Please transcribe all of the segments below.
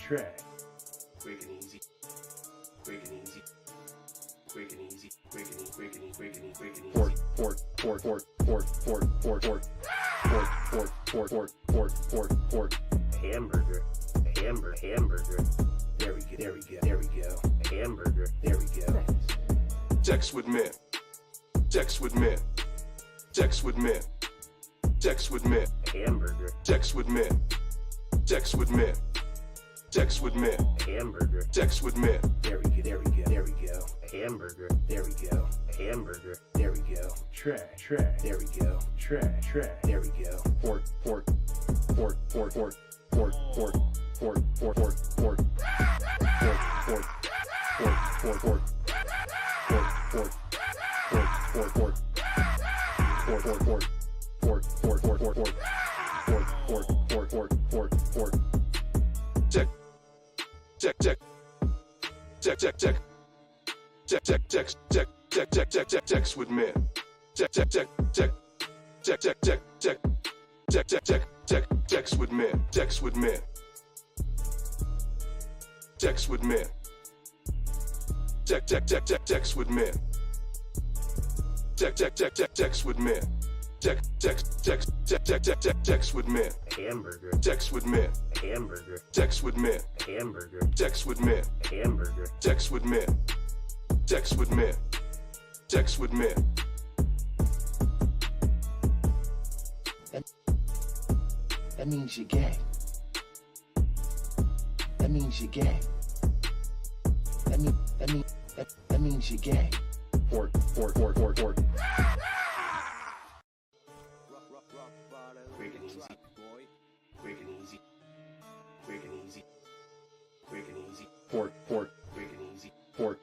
Track. Quick and easy. Quick and easy. Quick and easy. Quick and easy. Quick and easy. Quick and easy. Quick and easy. Hamburger. Hamburger. There we go. Hamburger. There we go. Text with men. Text with men. Text with men. Text with men. Hamburger. Text with men. Text with men. Text with men. Hamburger. Text with men. There we go. Hamburger. There we go. Hamburger. There we go. Track. There we go. Track. There we go. Pork. Text with men. Text with men. Text with men. Text with men. Text with men. Text with men. Text with men. Hamburger. Text with men. Hamburger. Text with men. Hamburger. Text with men. Hamburger. Text with men. Text with men. Text with men. That means you're gay. That means you're gay. That means you're gay. Pork. Quick and easy. Quick and easy. Quick and easy. Quick and easy. Pork. Quick and easy. Pork.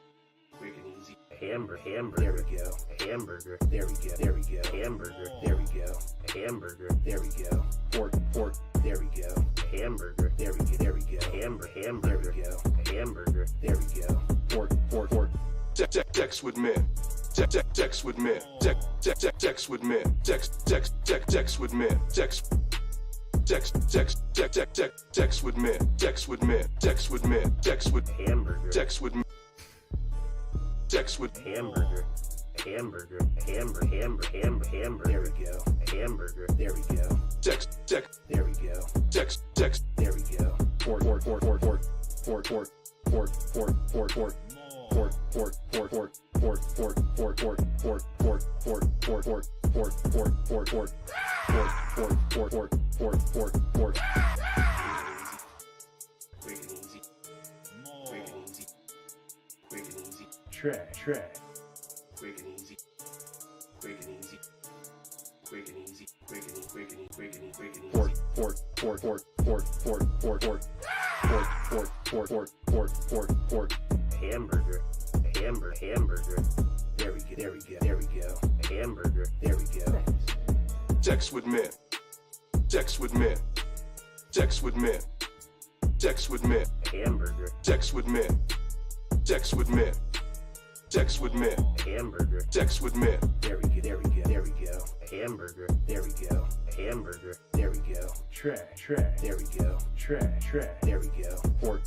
Quick and easy. Hamburger. There we go. Hamburger. There we go. Hamburger. There we go. Hamburger. There we go. Pork. There we go. Hamburger. There we go. Hamburger. There we go. Hamburger. There we go. Pork. Text with men. Text with men. Text with men. Text with men. Text with men. Text with men. Text with men. Text with Hamburger. Text with Text with Hamburger. Hamburger. There we go. Hamburger. There we go. Text. There we go. Text. There we go. Pork. Quick and easy. Quick and easy. Quick and easy. Track. Quick and easy. Quick and easy. Quick and easy. Quick and easy. Quick and easy. Quick and easy. Quick and easy. Hamburger. Hamburger. There we go. Hamburger. There we go. Text with men. Text with men. Text with men. Text with men. Hamburger. Text with men. Text with men. Text with men. Hamburger. Text with men. There we go. Hamburger. There we go. Hamburger. There we go. Track. There we go. Track. There we go. Pork.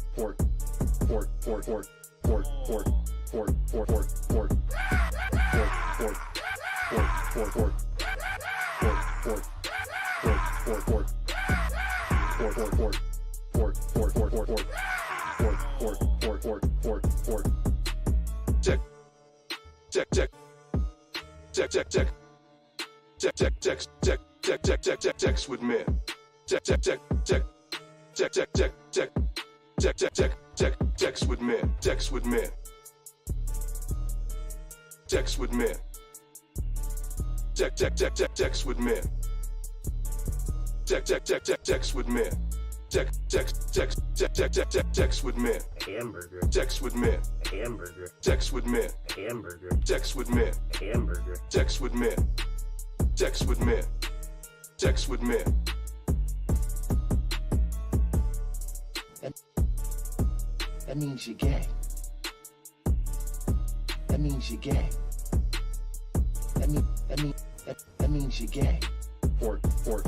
Text with men. Text with men. Text with men. Text with men. Text with men. Text with men. Text with men. Hamburger. Text with men. Hamburger. Text with men. Hamburger. Text with men. Hamburger. Text with men. Text with men. Text with men. That means you're gay. That means you're gay. That means you're gay. Fork. Quick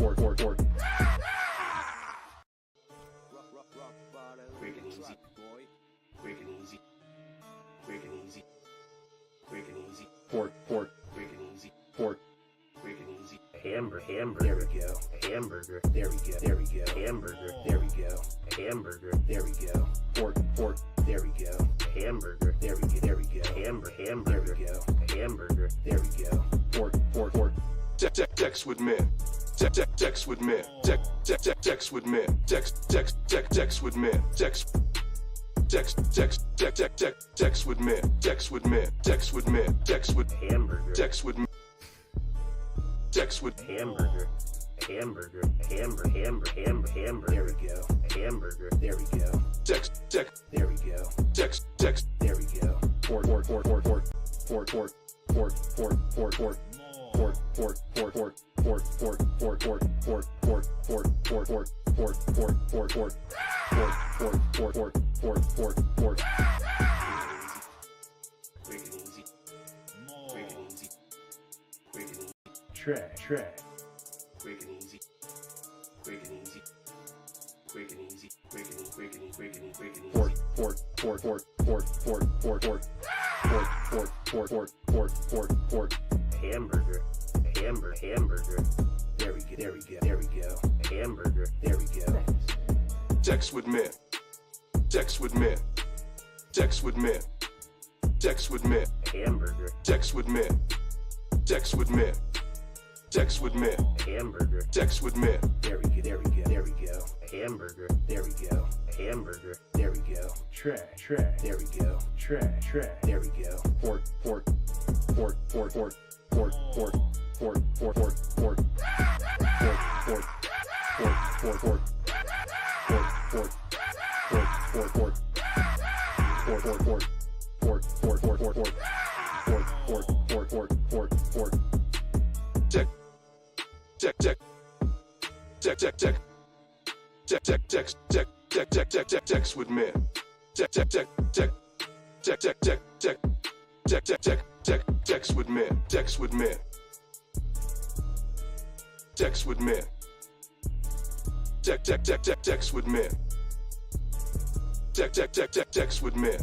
and easy. Quick and easy. Quick and easy. Quick and easy. Fork. Quick and easy. Fork. Quick and easy. Hamburger. There we go. Hamburger. There we go. Hamburger. There we go. Hamburger. There we go. Fork. There we go. Hamburger. There we go. Hamburger. There we go. Hamburger. There we go. Fork. Sex with men. Sex with men. Sex with men. Sex with men. Sex with men. Sex with men. Sex with men. Sex with Hamburger. Sex with Sex with Hamburger. Hamburger. There we go. Hamburger. There we go. Sex. There we go. Sex. There we go. Fork. Quick and easy. Track. Quick and easy. Hamburger. There we go. Hamburger. There we go. Sex with men. Sex with men. Sex with men. Sex with men. Hamburger. Sex with men. Sex with men. Sex with men. Hamburger. Sex with men. There we go. Hamburger. There we go. Hamburger. There we go. Track. There we go. Track. There we go. Fork. Sex with men. Sex with men. Sex with men. Sex with men. Sex with men.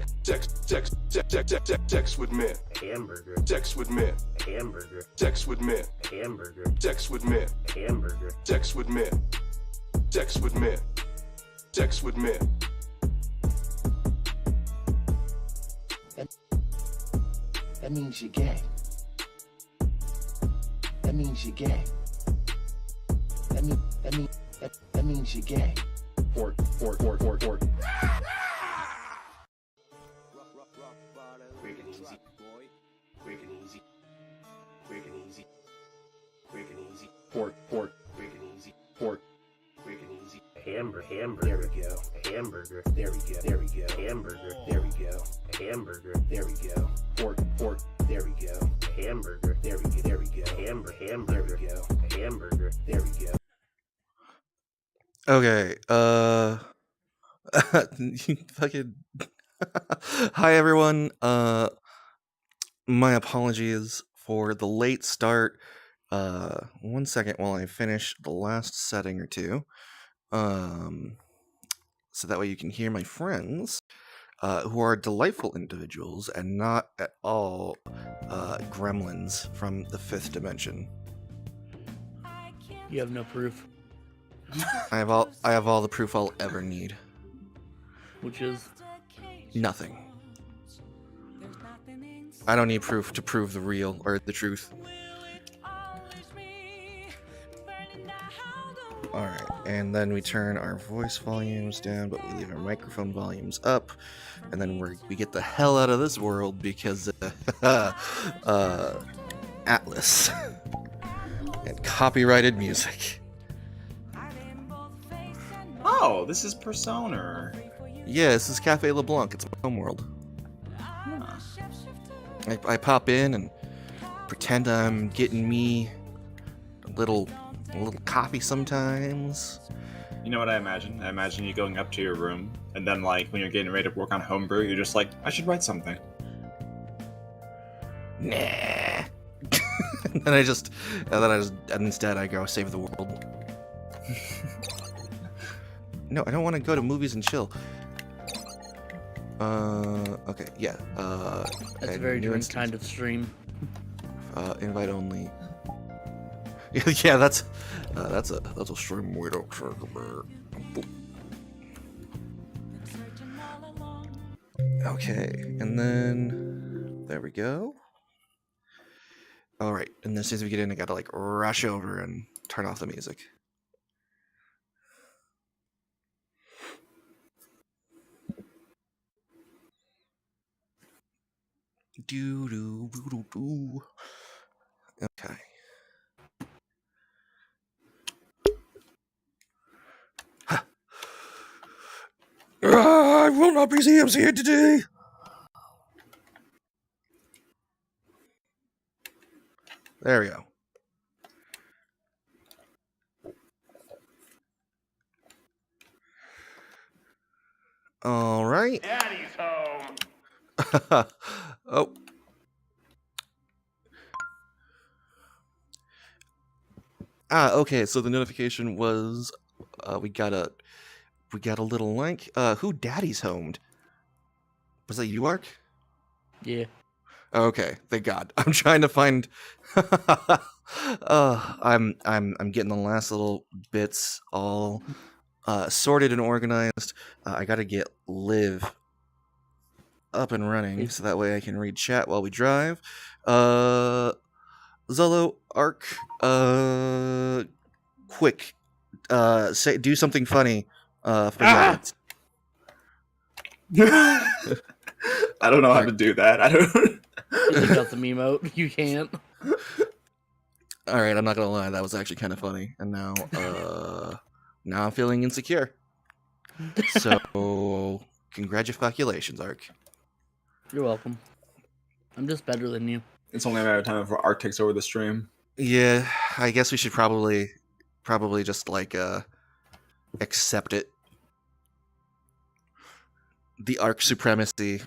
Sex with men. Sex with men. Hamburger. Sex with men. Hamburger. Sex with men. Hamburger. Sex with men. Hamburger. Sex with men. Sex with men. Sex with men. That means you're gay. That means you're gay. That means you're gay. Fork. Quick and easy. Fork. Quick and easy. Fork. Quick and easy. Hamburger. There we go. Hamburger. There we go. Hamburger. There we go. Hamburger. There we go. Fork. There we go. Hamburger. There we go. Hamburger. There we go. Hamburger. There we go. Okay, fucking hi everyone. My apologies for the late start. 1 second while I finish the last setting or two. So that way you can hear my friends, who are delightful individuals and not at all gremlins from the 5th dimension. You have no proof, I have all the proof I'll ever need. which is Nothing. I don't need proof to prove the real or the truth. Alright, and then we turn our voice volumes down, but we leave our microphone volumes up, and then we get the hell out of this world because Atlas and copyrighted music. Oh, this is Persona. Yeah, this is Cafe LeBlanc. It's my homeworld. Huh. I pop in and pretend I'm getting me a little coffee sometimes, You know what I imagine? I imagine you going up to your room, and then like when you're getting ready to work on homebrew, you're just like, I should write something. Nah. and instead I go save the world. No, I don't want to go to movies and chill. Okay, yeah. That's a very different kind of stream. Invite only. Yeah, that's a stream we don't talk about. Okay, and then there we go. All right, and then as soon as we get in, I gotta like rush over and turn off the music. Do do do do do. Okay. I will not be CMC'd today. There we go. All right. Daddy's home. Oh. Okay, so the notification was we got a little link. Who daddy's homed? Was that you, Ark? Yeah. Okay, thank God. I'm trying to find I'm getting the last little bits all sorted and organized. I gotta get Liv up and running so that way I can read chat while we drive. Zolo, Ark, quick, do something funny for that. I don't know how to do that. I don't. You got the emote. You can't. All right, I'm not gonna lie, that was actually kind of funny, and now I'm feeling insecure. So, congratulations, Ark. You're welcome. I'm just better than you. It's only a matter of time before Art takes over the stream. Yeah, I guess we should probably just like accept it. The Ark supremacy.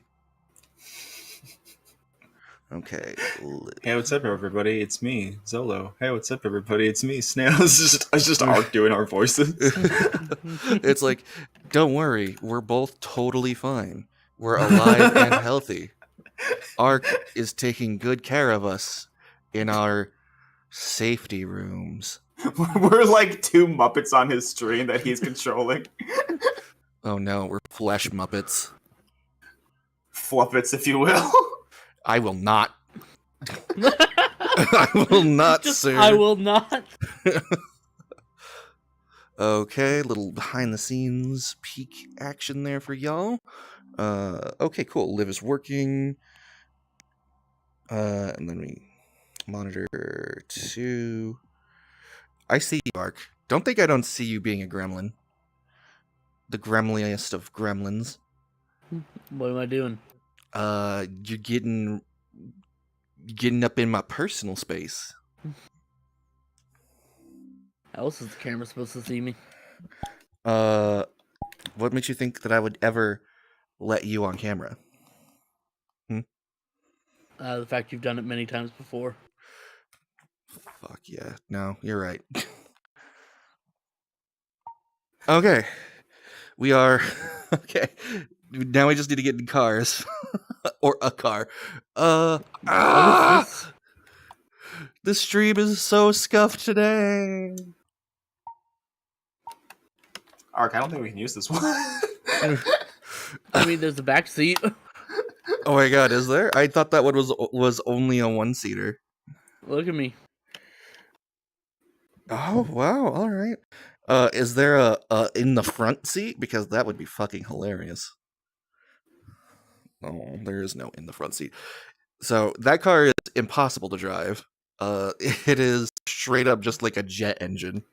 Okay. Hey, what's up, everybody? It's me, Zolo. Hey, what's up, everybody? It's me, Snail. It's just Art doing our voices. It's like, don't worry, we're both totally fine. We're alive and healthy. Ark is taking good care of us in our safety rooms. We're like two Muppets on his stream that he's controlling. Oh no, we're flesh Muppets. Fluppets, if you will. I will not. I will not, sir. I will not. Okay, little behind the scenes peek action there for y'all. Okay, cool. Liv is working. And then we monitor 2. I see you, Ark. Don't think I don't see you being a gremlin. The gremliest of gremlins. What am I doing? You're getting up in my personal space. How else is the camera supposed to see me? What makes you think that I would ever let you on camera? The fact you've done it many times before. Fuck yeah. No, you're right. Okay. We are... Okay. Now we just need to get in cars. Or a car. The stream is so scuffed today. Ark, I don't think we can use this one. I mean, there's a back seat. Oh my god, is there? I thought that one was only a one-seater. Look at me. Oh, wow, alright. Is there a in the front seat? Because that would be fucking hilarious. Oh, there is no in the front seat. So, that car is impossible to drive. It is straight up just like a jet engine.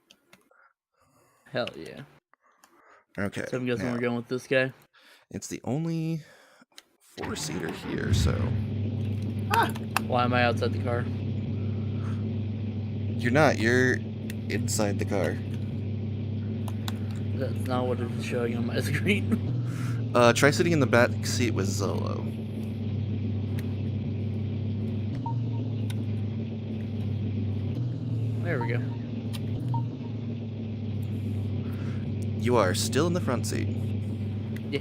Hell yeah. Okay. So I'm guessing now, we're going with this guy. it's the only 4-seater here, so... Why am I outside the car? You're not, you're inside the car. That's not what it is showing on my screen. Try sitting in the back seat with Zolo. There we go. You are still in the front seat. Yeah.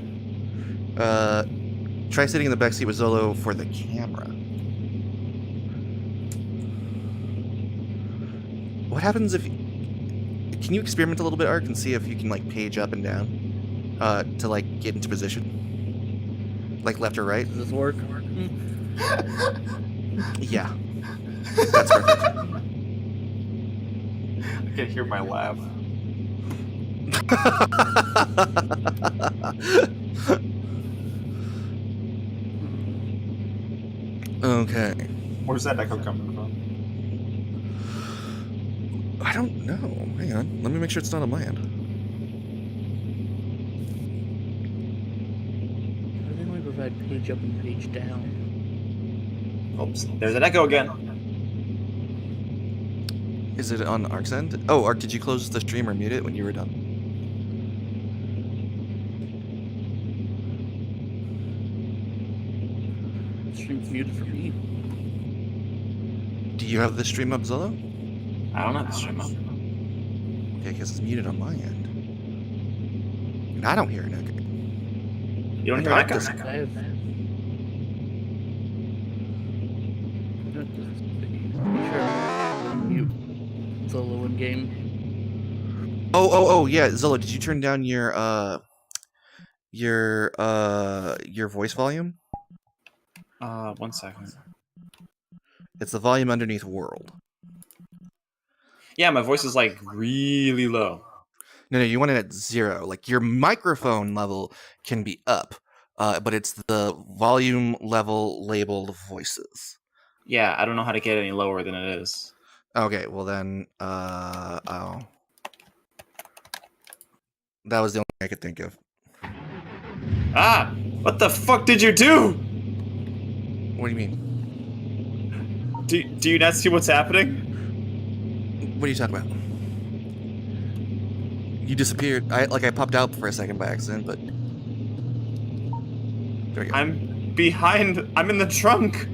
Try sitting in the back seat with Zolo for the camera. What happens if... Can you experiment a little bit, Ark, and see if you can, like, page up and down? To, like, get into position? Like, left or right? Does this work? Yeah. That's perfect. I can hear my laugh. Okay. Where's that echo coming from? I don't know. Hang on. Let me make sure it's not on my end. How do they only provide page up and page down? Oops, there's an echo again. Is it on Ark's end? Oh, Ark, did you close the stream or mute it when you were done? Stream's muted for me. Do you have the stream up, Zolo? I don't have the stream up. Okay, because it's muted on my end. And I don't hear an echo. You don't And hear an Ark echo? doesn't. I have. Sure. Mute solo in game. Oh, yeah, Zolo, did you turn down your voice volume? 1 second. It's the volume underneath world. Yeah, my voice is like really low. No, you want it at 0. Like, your microphone level can be up, but it's the volume level labeled voices. Yeah, I don't know how to get any lower than it is. Okay, well then, oh. That was the only thing I could think of. Ah! What the fuck did you do? What do you mean? Do you not see what's happening? What are you talking about? You disappeared. I popped out for a second by accident, but... There we go. I'm behind. I'm in the trunk.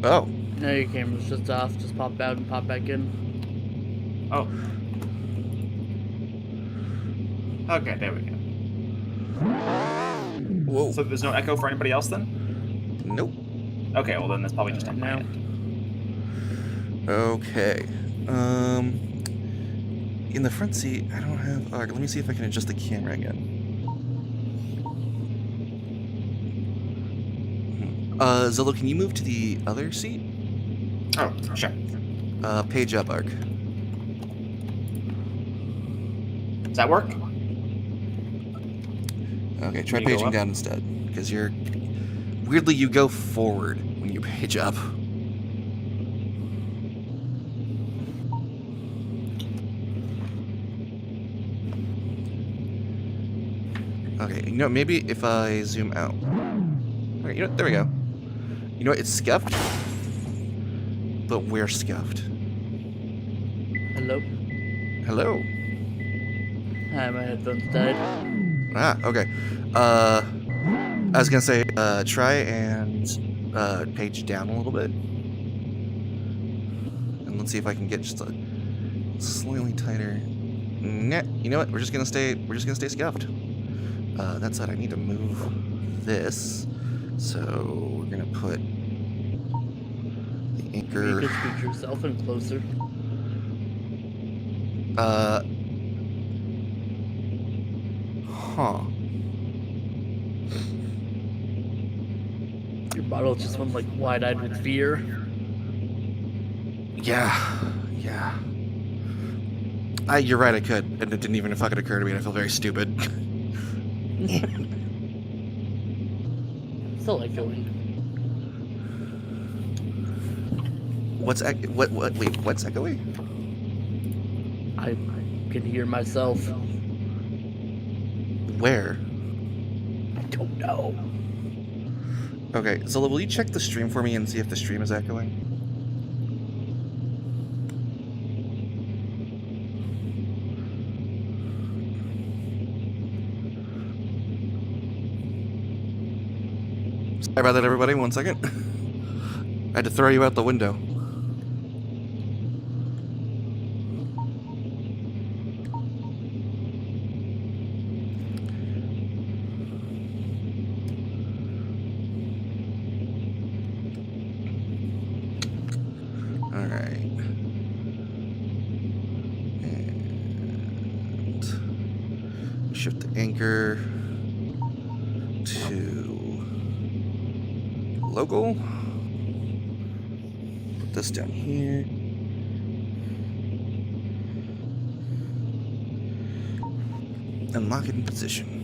Oh. No, your camera's just off. Just pop out and pop back in. Oh. Okay, there we go. Whoa. So there's no echo for anybody else then? Nope. Okay, well then that's probably just on my Now. end. Okay. In the front seat, I don't have... let me see if I can adjust the camera again. Zolo, can you move to the other seat? Oh, sure. Page up, Ark. Does that work? Okay, try Can you go paging up? down instead, because you're... Weirdly, you go forward when you page up. Okay, you know, maybe if I zoom out. Alright, you know, there we go. You know what, it's scuffed. But we're scuffed. Hello? Hello. Hi, my headphones died. Ah, okay. I was gonna say, try and page down a little bit. And let's see if I can get just a slightly tighter. Nah, you know what? We're just gonna stay scuffed. That said, I need to move this. So we're gonna put the You anchor. could scoot yourself in closer. Huh. Your bottle just went like wide-eyed with fear. Yeah. You're right, I could. And it didn't even fucking occur to me, and I feel very stupid. Still echoing. What's echoing? I can hear myself. Where? I don't know. Okay, Zola, will you check the stream for me and see if the stream is echoing? Sorry about that, everybody. 1 second. I had to throw you out the window. Alright. And shift the anchor to local. Put this down here. And lock it in position.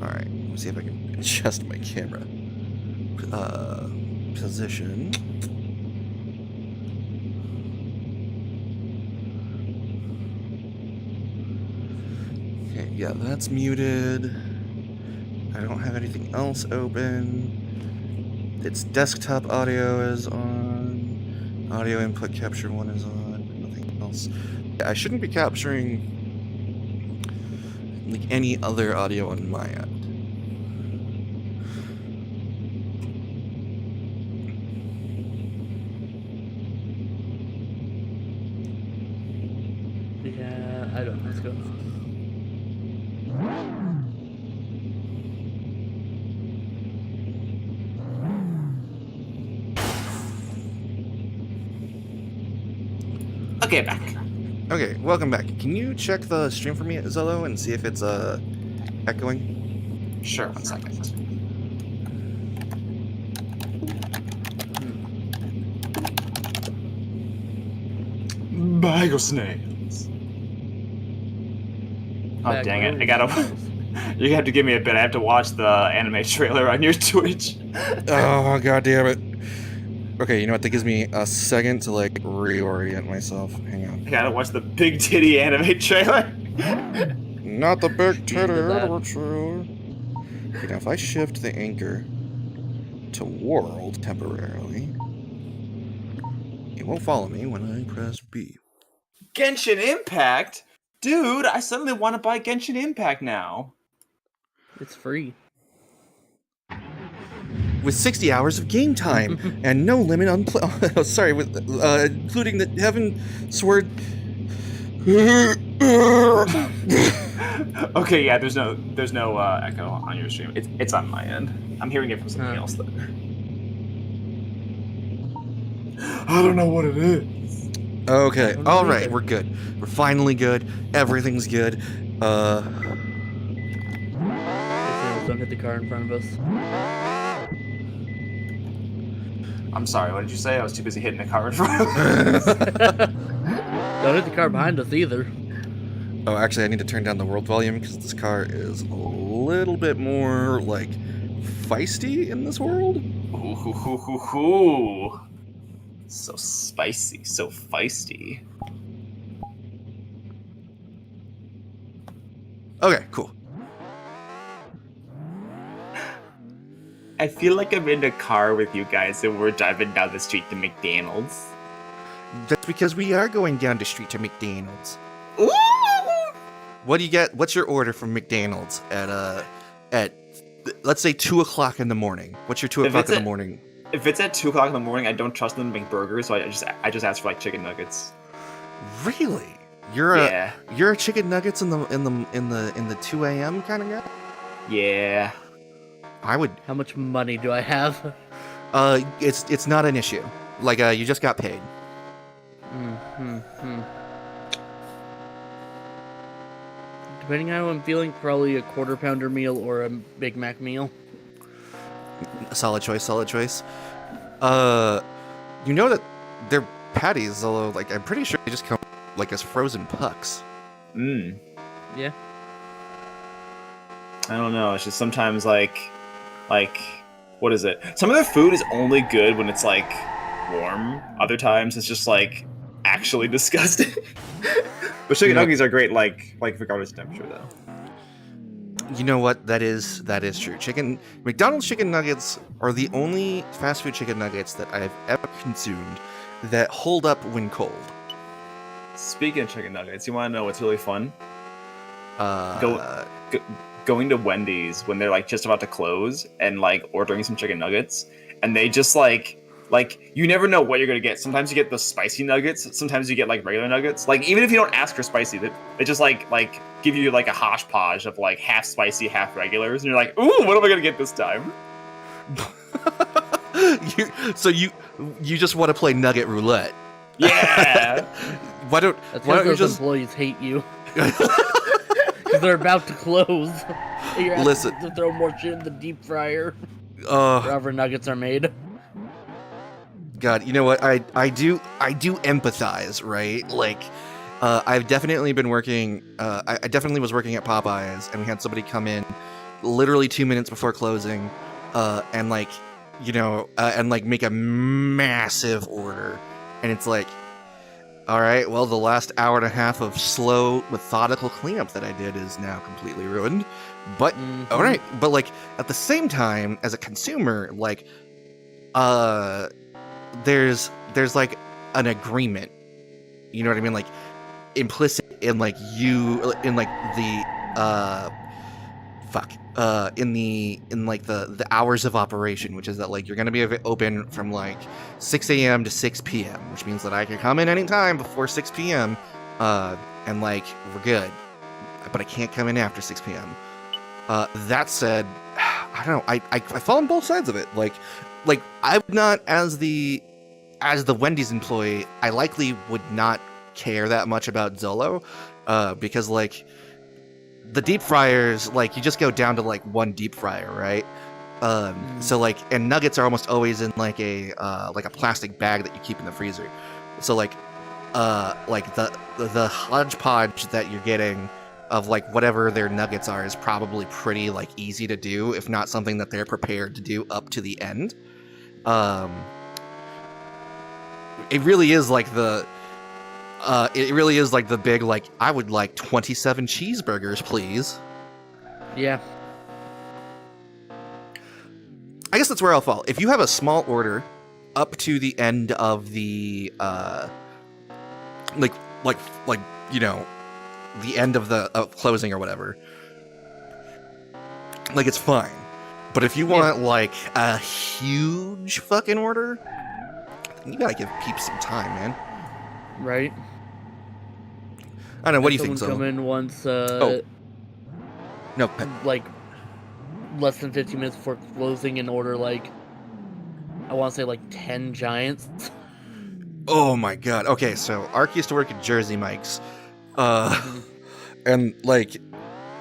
Alright, let's see if I can adjust my camera. Position. Okay, yeah, that's muted. I don't have anything else open. Its desktop audio is on. Audio input capture 1 is on. Nothing else. Yeah, I shouldn't be capturing like any other audio on my end. Yeah, I don't know what's going on. Okay, back. Okay, welcome back. Can you check the stream for me, Zello, and see if it's echoing? Sure, 1 second. Bagel snails. Oh, Back dang it. row. I gotta. You have to give me a bit. I have to watch the anime trailer on your Twitch. Oh, god damn it. Okay, you know what? That gives me a second to like reorient myself. Hang on. I gotta watch the big titty anime trailer. Not the big titty Into that. anime trailer. Okay, now if I shift the anchor to world temporarily, it won't follow me when I press B. Genshin Impact? Dude, I suddenly want to buy Genshin Impact now. It's free. With 60 hours of game time and no limit on sorry, with including the heaven sword. Okay, yeah, there's no echo on your stream. It's on my end. I'm hearing it from something else though. I don't know what it is. Okay, don't know all right, either. we're good. We're finally good. Everything's good. Don't hit the car in front of us. I'm sorry, what did you say? I was too busy hitting the car in front of us. Don't hit the car behind us either. Oh, actually, I need to turn down the world volume because this car is a little bit more, like, feisty in this world. Ooh, hoo, hoo, hoo, hoo. So spicy, so feisty. Okay, cool. I feel like I'm in a car with you guys and we're driving down the street to McDonald's. That's because we are going down the street to McDonald's. Ooh! What do you get? What's your order from McDonald's at let's say 2 o'clock in the morning? What's your 2 If o'clock it's in the at- morning? If it's at 2 o'clock in the morning, I don't trust them to make burgers, so I just ask for like chicken nuggets. Really? You're Yeah. a chicken nuggets in the 2 a.m. kind of guy? Yeah. I would. How much money do I have? It's not an issue. Like you just got paid. Depending on how I'm feeling, probably a quarter pounder meal or a Big Mac meal. Solid choice. Solid choice. You know that they're patties, although like I'm pretty sure they just come like as frozen pucks. Yeah. I don't know. It's just sometimes like, what is it? Some of their food is only good when it's like warm. Other times it's just like actually disgusting. But chicken nuggets are great, like regardless of temperature, though. You know what? That is true. McDonald's chicken nuggets are the only fast food chicken nuggets that I've ever consumed that hold up when cold. Speaking of chicken nuggets, you want to know what's really fun? Uh, Going to Wendy's when they're like just about to close and like ordering some chicken nuggets, and they just like you never know what you're gonna get. Sometimes you get the spicy nuggets, sometimes you get like regular nuggets. Like even if you don't ask for spicy, they just like give you like a hodgepodge of like half spicy, half regulars, and you're like, ooh, what am I gonna get this time? you just want to play nugget roulette. Yeah. Why don't you those just employees hate you? Because they're about to close. You're asking Listen. to throw more shit in the deep fryer. uh Wherever nuggets are made. God, you know what? I do empathize, right? Like, I've definitely been working. I definitely was working at Popeyes, and we had somebody come in, literally 2 minutes before closing, and like, and like make a massive order, and it's like, all right, well, the last hour and a half of slow, methodical cleanup that I did is now completely ruined. But all right, but like at the same time, as a consumer, like, there's like an agreement, you know what I mean, like implicit in like in like the in like the hours of operation, which is that like you're gonna be open from like 6 a.m. to 6 p.m., which means that I can come in anytime before 6 p.m. And like we're good, but I can't come in after 6 p.m. That said, I don't know, I fall on both sides of it. Like I would not, as the Wendy's employee, I likely would not care that much about Zolo, because like the deep fryers, like you just go down to like one deep fryer, right? So like, and nuggets are almost always in like a plastic bag that you keep in the freezer. So like the hodgepodge that you're getting of like whatever their nuggets are is probably pretty like easy to do, if not something that they're prepared to do up to the end. It really is like the big, like, I would like 27 cheeseburgers, please. Yeah. I guess that's where I'll fall. If you have a small order up to the end of the the end of the closing or whatever, like, it's fine. But if you want like a huge fucking order, you gotta give peeps some time, man. Right. I don't know. What do you think, Someone so? come in once, No. like less than 15 minutes before closing and order like, I want to say like 10 giants. Oh my god. Okay, so Ark used to work at Jersey Mike's, and like,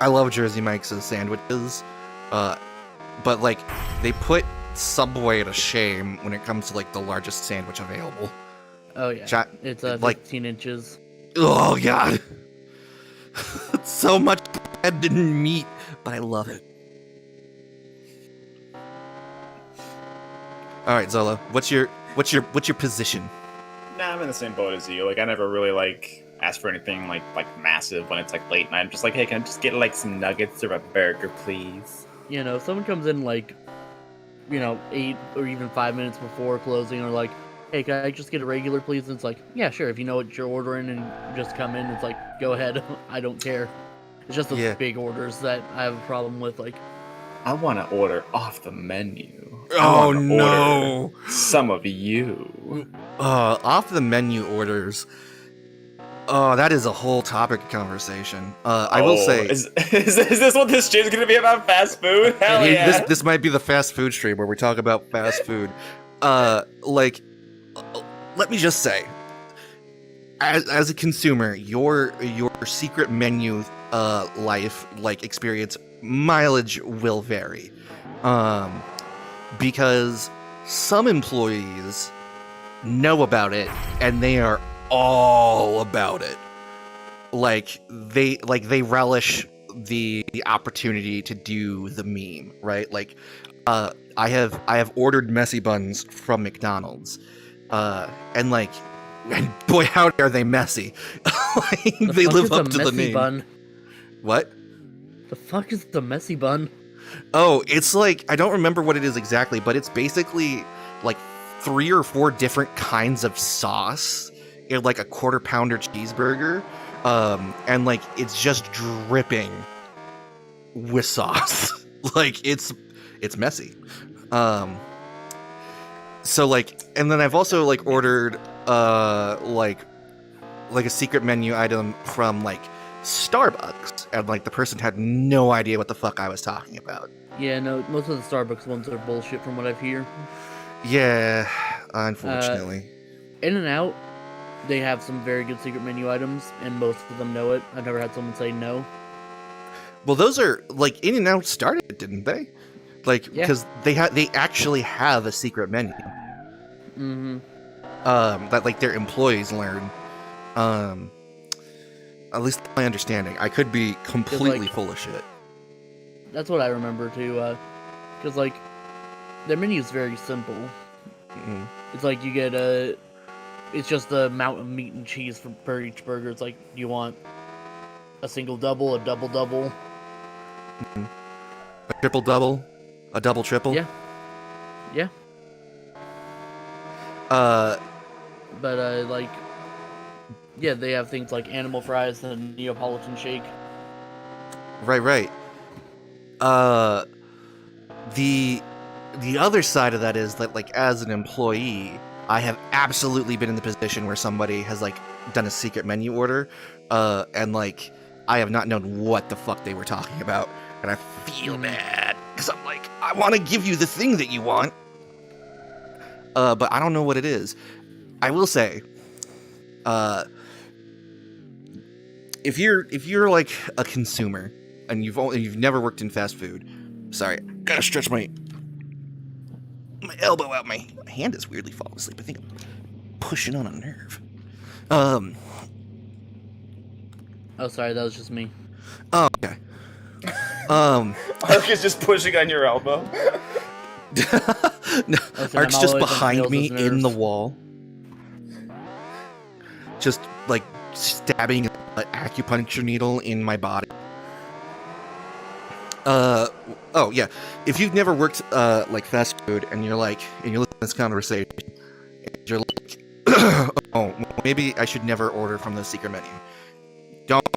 I love Jersey Mike's sandwiches, but like, they put Subway to shame when it comes to like the largest sandwich available. Oh yeah, it's like 15 inches. Oh god, it's so much bread and meat, but I love it. All right, Zola, what's your position? Nah, I'm in the same boat as you. Like, I never really like ask for anything like massive when it's like late night. I'm just like, hey, can I just get like some nuggets or a burger, please? You know, if someone comes in like, 8 or even 5 minutes before closing, or like, hey, can I just get a regular, please? And it's like, yeah, sure. If you know what you're ordering and just come in, it's like, go ahead. I don't care. It's just those big orders that I have a problem with. Like, I want to order off the menu. Oh no! Some of you. Off the menu orders. Oh, that is a whole topic of conversation. I will say, is this what this stream is going to be about? Fast food? Hell yeah! This might be the fast food stream where we talk about fast food. Like, let me just say, as a consumer, your secret menu life, like, experience mileage will vary, because some employees know about it and they are all about it. Like they relish the opportunity to do the meme, right? Like, I have ordered messy buns from McDonald's, and boy, how are they messy! Like, they live up to the name. Bun? What? The fuck is the messy bun? Oh, it's like, I don't remember what it is exactly, but it's basically like 3 or 4 different kinds of sauce in like a quarter pounder cheeseburger, and like it's just dripping with sauce. Like it's messy. So like, and then I've also like ordered like a secret menu item from like Starbucks, and like the person had no idea what the fuck I was talking about. Yeah, no, most of the Starbucks ones are bullshit from what I've heard. Yeah, unfortunately. In-N-Out, they have some very good secret menu items, and most of them know it. I've never had someone say no. Well, those are like In-N-Out started it, didn't they? Like, Yeah. because they actually have a secret menu. Mm-hmm. That like their employees learn. At least my understanding. I could be completely like- full of shit. That's what I remember too, because like their menu is very simple. Mm-hmm. It's like you get it's just the amount of meat and cheese per each burger. It's like, do you want a single double, a double double? Mm-hmm. A triple double, a double triple. Yeah. Yeah. But like, yeah, they have things like animal fries and Neapolitan shake. Right. The other side of that is that, like, as an employee, I have absolutely been in the position where somebody has like done a secret menu order, and like I have not known what the fuck they were talking about, and I feel bad because I'm like, I want to give you the thing that you want, but I don't know what it is. I will say, if you're like a consumer and you've never worked in fast food, sorry, gotta stretch my elbow out. My hand is weirdly falling asleep. I think I'm pushing on a nerve. Oh, sorry, that was just me. Oh, okay. Ark is just pushing on your elbow. No, Listen, Ark's I'm just always on behind Nils' me in the nerves. wall, just like stabbing an acupuncture needle in my body. Oh yeah. If you've never worked like fast food and you're listening to this conversation, and you're like, oh, well, maybe I should never order from the secret menu.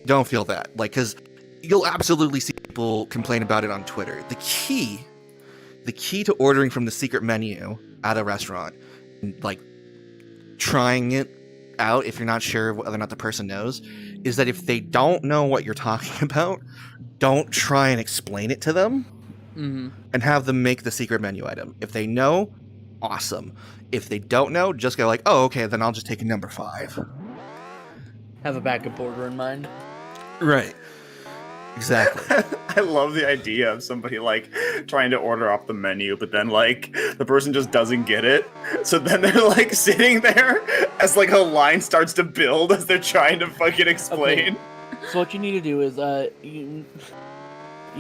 Don't feel that, like, because you'll absolutely see people complain about it on Twitter. The key to ordering from the secret menu at a restaurant, like trying it out if you're not sure whether or not the person knows, is that if they don't know what you're talking about, don't try and explain it to them, and have them make the secret menu item. If they know, awesome. If they don't know, just go like, oh, okay, then I'll just take a number 5. Have a backup order in mind. Right. Exactly. I love the idea of somebody like trying to order off the menu, but then like the person just doesn't get it. So then they're like sitting there as like a line starts to build as they're trying to fucking explain. Okay. So what you need to do is you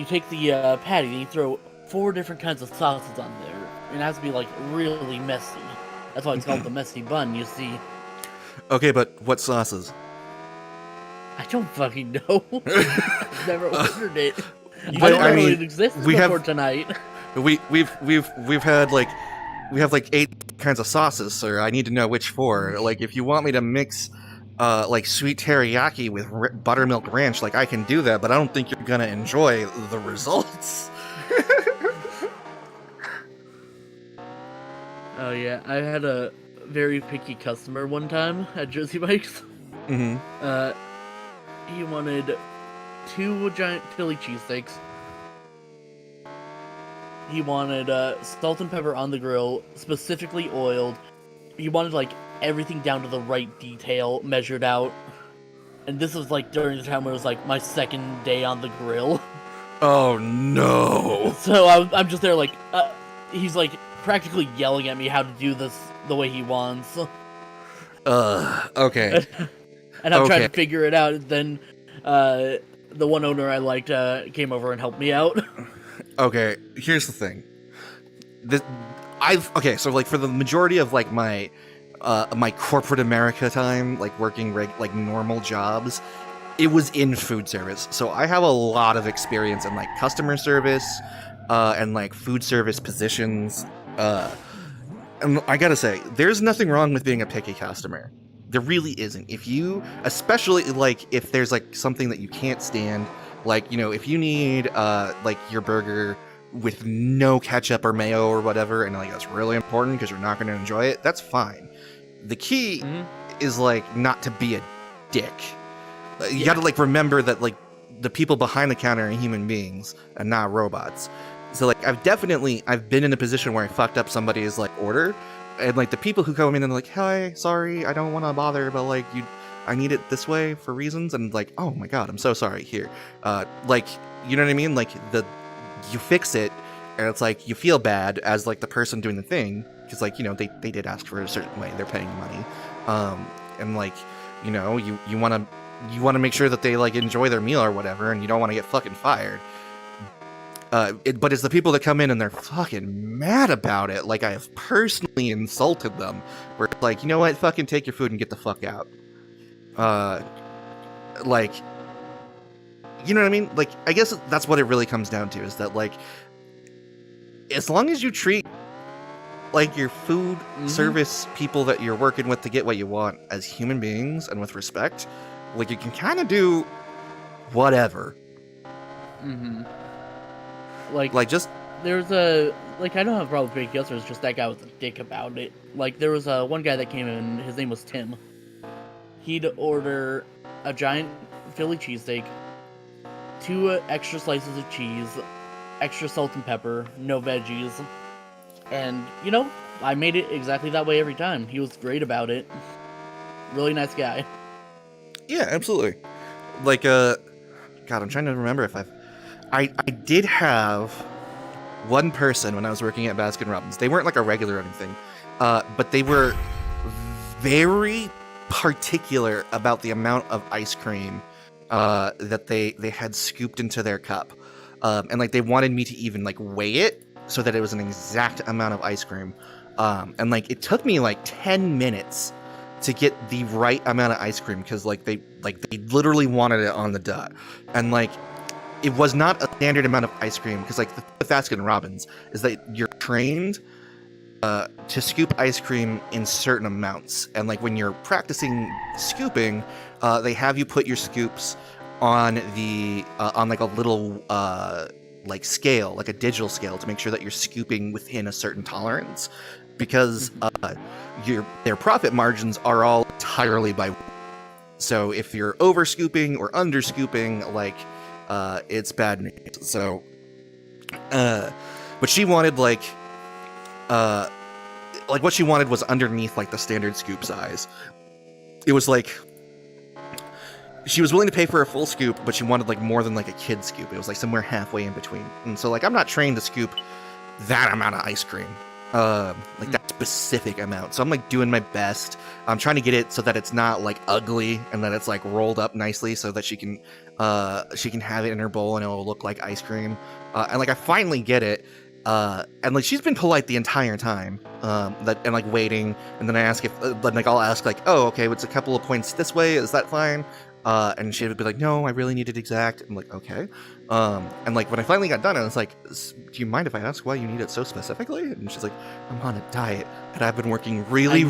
take the patty and you throw 4 different kinds of sauces on there. And it has to be like really messy. That's why it's called the messy bun, you see. Okay, but what sauces? I don't fucking know. I've never ordered it. But, I don't I know mean, it exists we have- before tonight. We've had like, we have like 8 kinds of sauces, sir. I need to know which 4. Like, if you want me to mix like sweet teriyaki with buttermilk ranch, like I can do that, but I don't think you're gonna enjoy the results. Oh yeah, I had a very picky customer one time at Jersey Mike's. Mm-hmm. He wanted 2 giant Philly cheesesteaks. He wanted salt and pepper on the grill, specifically oiled. He wanted like everything down to the right detail, measured out. And this was like during the time where it was like my second day on the grill. Oh no! So I'm just there like, he's like practically yelling at me how to do this the way he wants. Okay. And I'm trying Okay. to figure it out. Then the one owner I liked came over and helped me out. Okay, here's the thing. So like for the majority of like my my corporate America time, like working like normal jobs, it was in food service. So I have a lot of experience in like customer service and like food service positions. And I gotta say, there's nothing wrong with being a picky customer. There really isn't. If you, especially like if there's like something that you can't stand, like, you know, if you need like your burger with no ketchup or mayo or whatever, and like that's really important because you're not going to enjoy it, that's fine. The key is like not to be a dick. You got to like remember that like the people behind the counter are human beings and not robots. So like I've been in a position where I fucked up somebody's like order, and like the people who come in and they're like, "Hi, sorry, I don't want to bother, but like I need it this way for reasons," and like, "Oh my god, I'm so sorry." Here, like, you know what I mean? Like you fix it, and it's like you feel bad as like the person doing the thing because like, you know, they did ask for a certain way, they're paying money, and like, you know, you want to make sure that they like enjoy their meal or whatever, and you don't want to get fucking fired. But it's the people that come in and they're fucking mad about it, like I have personally insulted them, where it's like, you know what, fucking take your food and get the fuck out. Like, you know what I mean? Like, I guess that's what it really comes down to, is that like, as long as you treat like your food service people that you're working with to get what you want as human beings and with respect, like you can kind of do whatever. Like just there's a, like, I don't have a problem with big customers, just that guy was a dick about it. Like, there was one guy that came in, his name was Tim. He'd order a giant Philly cheesesteak, 2 extra slices of cheese, extra salt and pepper, no veggies. And, you know, I made it exactly that way every time. He was great about it. Really nice guy. Yeah, absolutely. Like, God, I'm trying to remember if I did have one person when I was working at Baskin Robbins. They weren't like a regular or anything, but they were very particular about the amount of ice cream that they had scooped into their cup, and like they wanted me to even like weigh it so that it was an exact amount of ice cream, and like it took me like 10 minutes to get the right amount of ice cream because like they literally wanted it on the dot, and like it was not a standard amount of ice cream because like the thing with Baskin Robbins is that you're trained to scoop ice cream in certain amounts, and like when you're practicing scooping, they have you put your scoops on the on like a little like scale, like a digital scale, to make sure that you're scooping within a certain tolerance, because their profit margins are all entirely by. So if you're over scooping or under scooping, like it's bad news. So, but she wanted like what she wanted was underneath like the standard scoop size. It was like she was willing to pay for a full scoop, but she wanted like more than like a kid scoop. It was like somewhere halfway in between. And so like I'm not trained to scoop that amount of ice cream, like that specific amount. So I'm like doing my best. I'm trying to get it so that it's not like ugly and that it's like rolled up nicely so that she can have it in her bowl and it'll look like ice cream. And like I finally get it. And like she's been polite the entire time, and like waiting, and then I ask if like I'll ask like, oh, okay, it's a couple of points this way, is that fine? And she would be like, no, I really need it exact. I'm like, okay. And like when I finally got done, I was like, do you mind if I ask why you need it so specifically? And she's like, I'm on a diet and I've been working really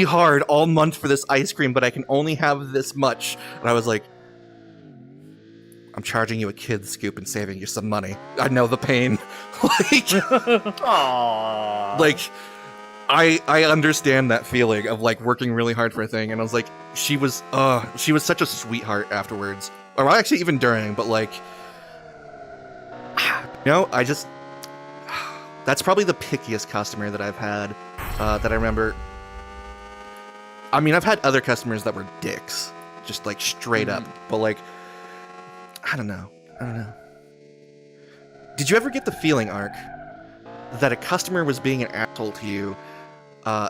hard all month for this ice cream, but I can only have this much. And I was like, I'm charging you a kid's scoop and saving you some money. I know the pain. Like, Aww. like, I understand that feeling of like working really hard for a thing, and I was like, she was such a sweetheart afterwards, or actually even during, but like, you know, that's probably the pickiest customer that I've had, that I remember. I mean, I've had other customers that were dicks, just like straight up, but like, I don't know. Did you ever get the feeling, Ark, that a customer was being an asshole to you,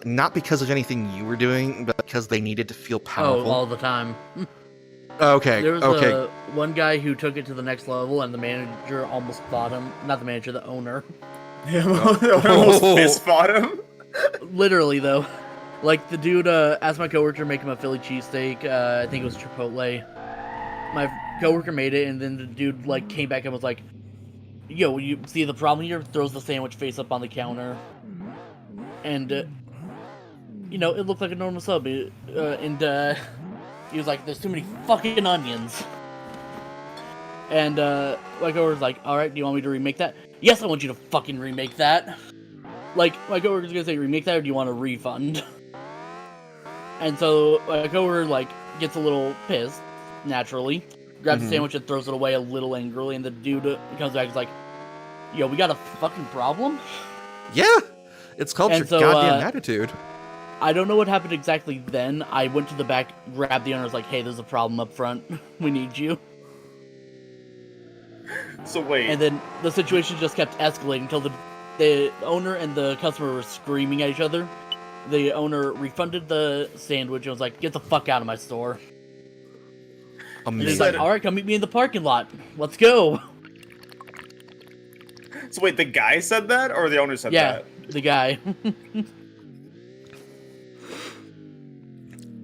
not because of anything you were doing, but because they needed to feel powerful? Oh, all the time. Okay. There was one guy who took it to the next level, and the manager almost fought him. Not the manager, the owner. Almost fist fought him. Literally, though. Like, the dude asked my coworker to make him a Philly cheesesteak. I think it was Chipotle. My coworker made it, and then the dude like came back and was like, yo, you see the problem here? Throws the sandwich face up on the counter. And it looked like a normal sub, and he was like, "There's too many fucking onions." And my coworker's like, "All right, do you want me to remake that?" Yes, I want you to fucking remake that. Like, my coworker's gonna say, "Remake that, or do you want a refund?" And so my coworker like gets a little pissed, naturally, grabs the sandwich and throws it away a little angrily, and the dude comes back and is like, "Yo, we got a fucking problem?" Yeah, it's called And your so, goddamn attitude. I don't know what happened exactly then. I went to the back, grabbed the owner, was like, "Hey, there's a problem up front. We need you." So wait. And then the situation just kept escalating until the owner and the customer were screaming at each other. The owner refunded the sandwich and was like, "Get the fuck out of my store." And he's Amazing. like, "All right, come meet me in the parking lot. Let's go." So wait, the guy said that, or the owner said Yeah, that? the guy.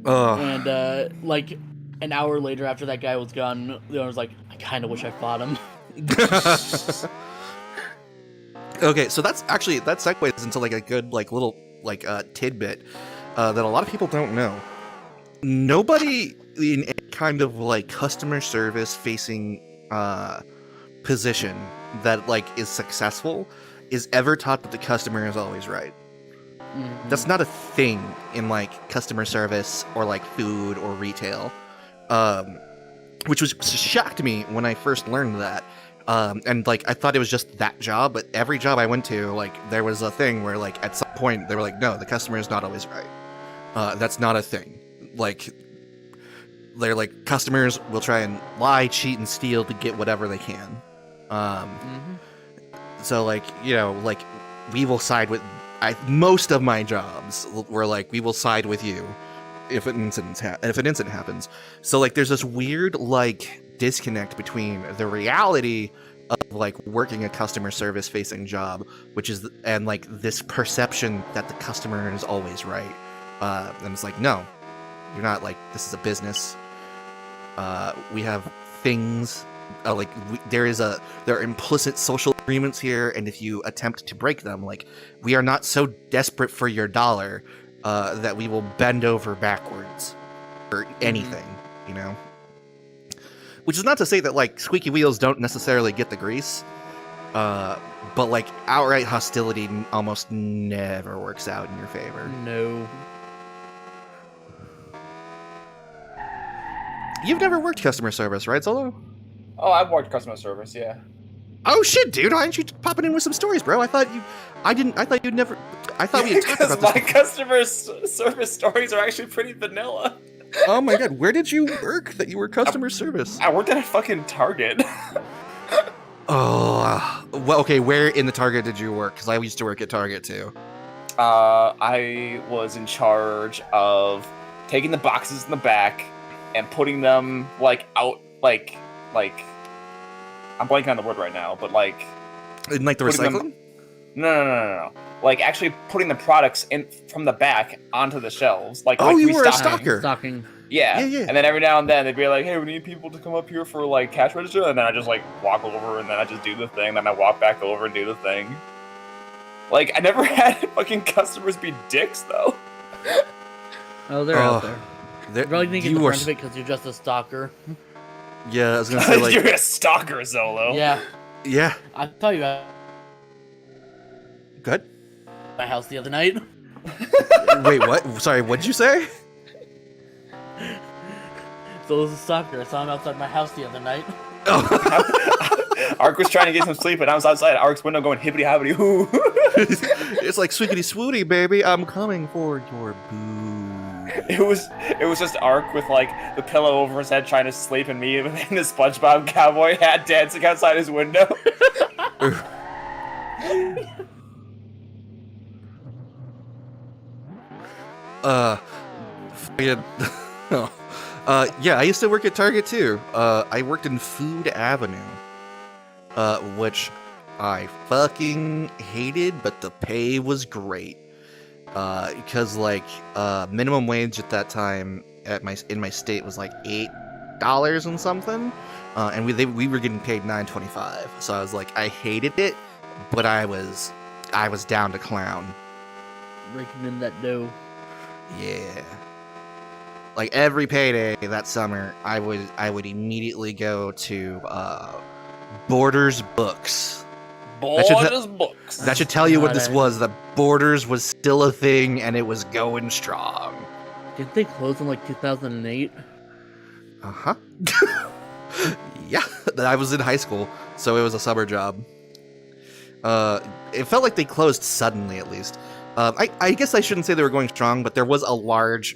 Ugh. And like an hour later, after that guy was gone, the owner's like, "I kind of wish I fought him." Okay, so that segues into like a good like little like tidbit that a lot of people don't know. Nobody in any kind of like customer service facing position that like is successful is ever taught that the customer is always right. That's not a thing in like customer service or like food or retail, which shocked me when I first learned that. And like I thought it was just that job, but every job I went to, like there was a thing where like at some point they were like, no, the customer is not always right. That's not a thing. Like they're like customers will try and lie, cheat, and steal to get whatever they can. So like like we will side with. Most of my jobs were like we will side with you if an incident happens. So like there's this weird like disconnect between the reality of like working a customer service facing job, which is and like this perception that the customer is always right. And it's like, no, you're not. Like this is a business. We have things. There are implicit social agreements here, and if you attempt to break them, like we are not so desperate for your dollar that we will bend over backwards for anything, Which is not to say that like squeaky wheels don't necessarily get the grease, but like outright hostility almost never works out in your favor. No. You've never worked customer service, right, Solo? Oh, I've worked customer service, yeah. Oh shit, dude! Why aren't you popping in with some stories, bro? I thought you'd never. I thought we had talked Because about this. my customer service stories are actually pretty vanilla. Oh my god, where did you work that you were customer service? I worked at a fucking Target. Oh, well, okay. Where in the Target did you work? Because I used to work at Target too. I was in charge of taking the boxes in the back and putting them like out, like I'm blanking on the word right now, but like In like the putting recycling? them- No. Like actually putting the products in from the back onto the shelves. Like You were a restocking. stalker. Stocking. Yeah. Yeah. And then every now and then they'd be like, "Hey, we need people to come up here for like cash register," and then I just like walk over and then I just do the thing. Then I walk back over and do the thing. Like I never had fucking customers be dicks though. Oh, they're out there. There- You probably didn't get you the were brunt of it because you're just a stalker. Yeah, I was gonna say like You're a stalker, Zolo. Yeah, yeah. I tell you at Good. my house the other night. Wait, what? Sorry, what'd you say? So it was a stalker. I saw him outside my house the other night. Ark was trying to get some sleep, and I was outside Ark's window going hippity hoppity hoo. It's like swiggity swooty, baby. I'm coming for your boo. It was just Ark with like the pillow over his head trying to sleep, and me in the SpongeBob cowboy hat dancing outside his window. Yeah, I used to work at Target too. I worked in Food Avenue, which I fucking hated, but the pay was great. Because like minimum wage at that time in my state was like $8 and something, and we were getting paid $9.25. So I was like, I hated it, but I was down to clown. Raking in that dough. Yeah. Like every payday that summer, I would immediately go to Borders Books. Borders books. That should tell you what God, this was. That Borders was still a thing and it was going strong. Didn't they close in like 2008? Uh-huh. Yeah, I was in high school, so it was a summer job. It felt like they closed suddenly, at least. I guess I shouldn't say they were going strong, but there was a large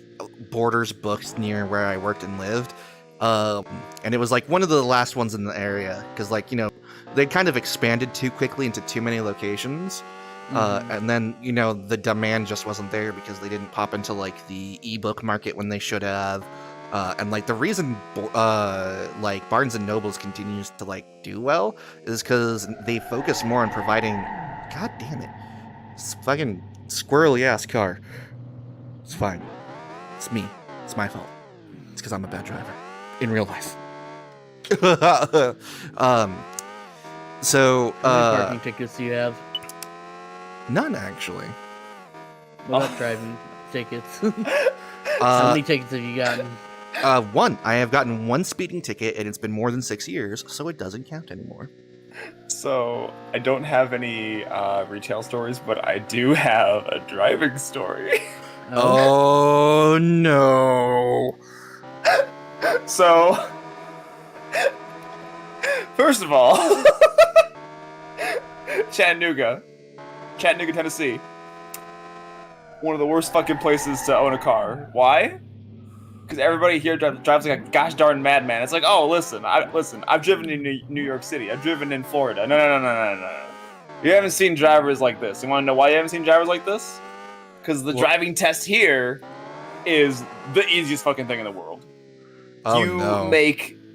Borders Books near where I worked and lived. And it was like one of the last ones in the area, because like, you know, they kind of expanded too quickly into too many locations. And then, you know, the demand just wasn't there because they didn't pop into like the ebook market when they should have. And like the reason like Barnes and Nobles continues to like do well is because they focus more on providing. God damn it! This fucking squirrely ass car. It's fine. It's me. It's my fault. It's because I'm a bad driver in real life. So How many parking tickets do you have? none actually. What about driving tickets? How many tickets have you gotten? One. I have gotten one speeding ticket, and it's been more than 6 years, so it doesn't count anymore. So I don't have any retail stories, but I do have a driving story. Oh no! So, first of all, Chattanooga, Tennessee. One of the worst fucking places to own a car. Why? Because everybody here drives like a gosh darn madman. It's like, oh, listen, I've driven in New York City. I've driven in Florida. No. You haven't seen drivers like this. You want to know why you haven't seen drivers like this? Because the driving test here is the easiest fucking thing in the world. Oh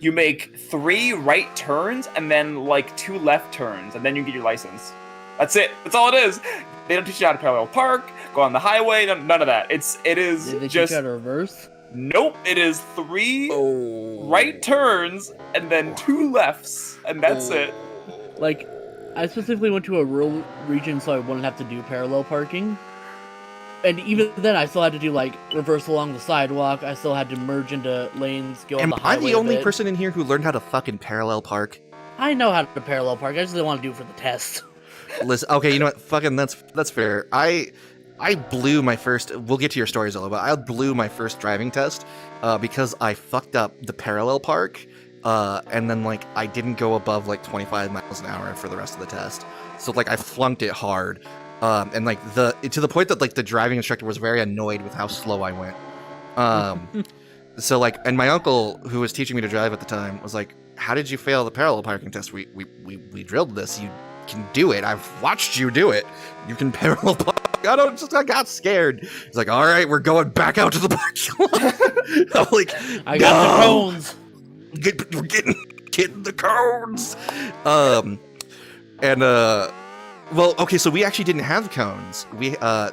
You make 3 right turns and then like 2 left turns, and then you get your license. That's it. That's all it is. They don't teach you how to parallel park, go on the highway, none of that. It is Did they just teach you how to reverse? nope. It is 3 right turns and then 2 lefts, and that's it. Like, I specifically went to a rural region so I wouldn't have to do parallel parking. And even then, I still had to do, like, reverse along the sidewalk. I still had to merge into lanes, go on Am the I highway the a only bit. person in here who learned how to fucking parallel park? I know how to parallel park. I just didn't want to do it for the test. Listen, okay, you know what? Fucking that's fair. I blew my first. We'll get to your stories, Ola, but I blew my first driving test because I fucked up the parallel park, and then like I didn't go above like 25 miles an hour for the rest of the test. So like I flunked it hard, and like to the point that like the driving instructor was very annoyed with how slow I went. So like, and my uncle who was teaching me to drive at the time was like, "How did you fail the parallel parking test? We drilled this. You can do it. I've watched you do it. You can parallel park." I got scared. He's like, "All right, we're going back out to the parking lot." I'm like, I got the cones. We're getting the cones. Well, okay, so we actually didn't have cones. We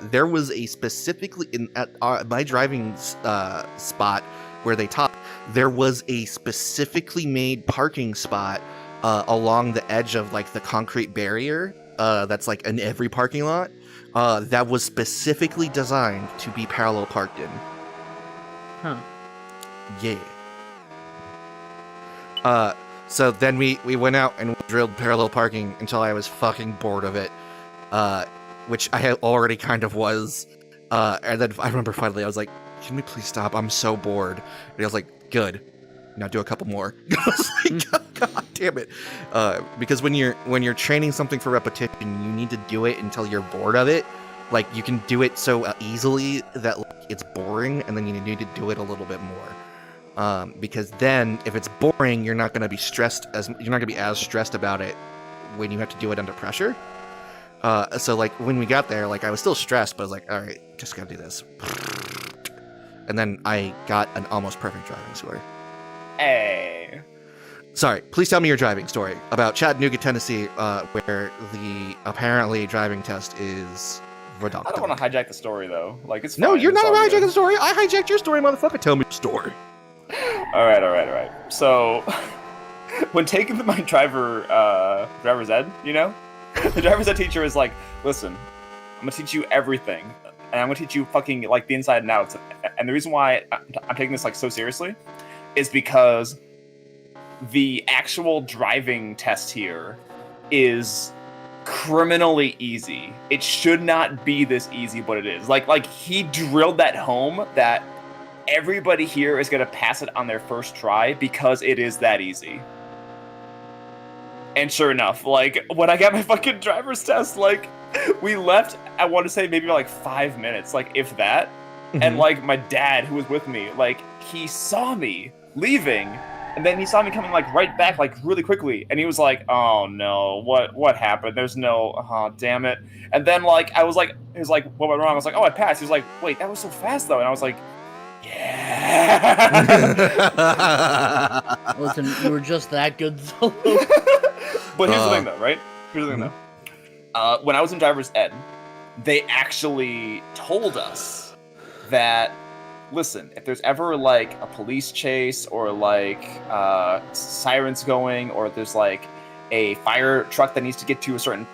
there was a specifically at my driving spot where they taught. There was a specifically made parking spot along the edge of like the concrete barrier that's like in every parking lot that was specifically designed to be parallel parked in. Huh. Yeah. So then we went out and drilled parallel parking until I was fucking bored of it, which I had already kind of was. And then I remember finally I was like, "Can we please stop? I'm so bored." And he was like, "Good. Now do a couple more." I was like, "God damn it!" Because when you're training something for repetition, you need to do it until you're bored of it. Like you can do it so easily that like, it's boring, and then you need to do it a little bit more. Because then, if it's boring, you're not gonna be as stressed about it when you have to do it under pressure. So like when we got there, like I was still stressed, but I was like, "All right, just gotta do this." And then I got an almost perfect driving score. Hey. Sorry, please tell me your driving story about Chattanooga, Tennessee, where the apparently driving test is redundant. I don't want to hijack the story though. Like it's No, fine, you're it's not all hijacking good. the story. I hijacked your story, motherfucker. Tell me your story. All right. So, when taking my driver's ed, you know, the driver's ed teacher is like, "Listen, I'm gonna teach you everything, and I'm gonna teach you fucking like the inside and outs. And the reason why I'm taking this like so seriously is because the actual driving test here is criminally easy. It should not be this easy, but it is. Like he drilled that home that everybody here is gonna pass it on their first try because it is that easy. And sure enough, like when I got my fucking driver's test, like we left, I want to say maybe like 5 minutes, like if that. And like my dad, who was with me, like he saw me leaving, and then he saw me coming like right back, like really quickly, and he was like, "Oh no, what happened? There's no, oh damn it!" And then like I was like, he was like, "What went wrong?" I was like, "Oh, I passed." He was like, "Wait, that was so fast though," and I was like, "Yeah." Listen, you were just that good solo. But here's the thing, though, right? Here's the thing, though. When I was in driver's ed, they actually told us that, listen, if there's ever like a police chase or like sirens going, or there's like a fire truck that needs to get to a certain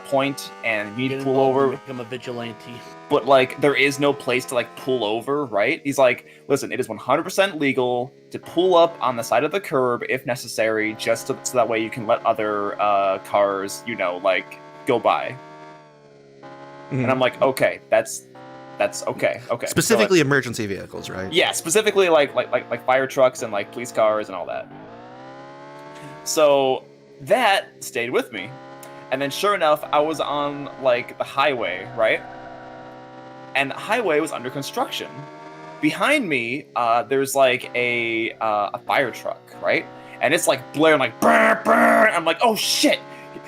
point and you need to pull over, become a vigilante. but like there is no place to like pull over, right? He's like, listen, it is 100% legal to pull up on the side of the curb if necessary, just so that way you can let other cars, you know, like go by. And I'm like, okay, that's okay. Specifically, so, like, emergency vehicles, right? yeah, specifically like fire trucks and like police cars and all that. So that stayed with me, and then sure enough, I was on like the highway, right? And the highway was under construction. Behind me, there's like a fire truck, right? And it's like blaring like brr, brr. I'm like, oh shit,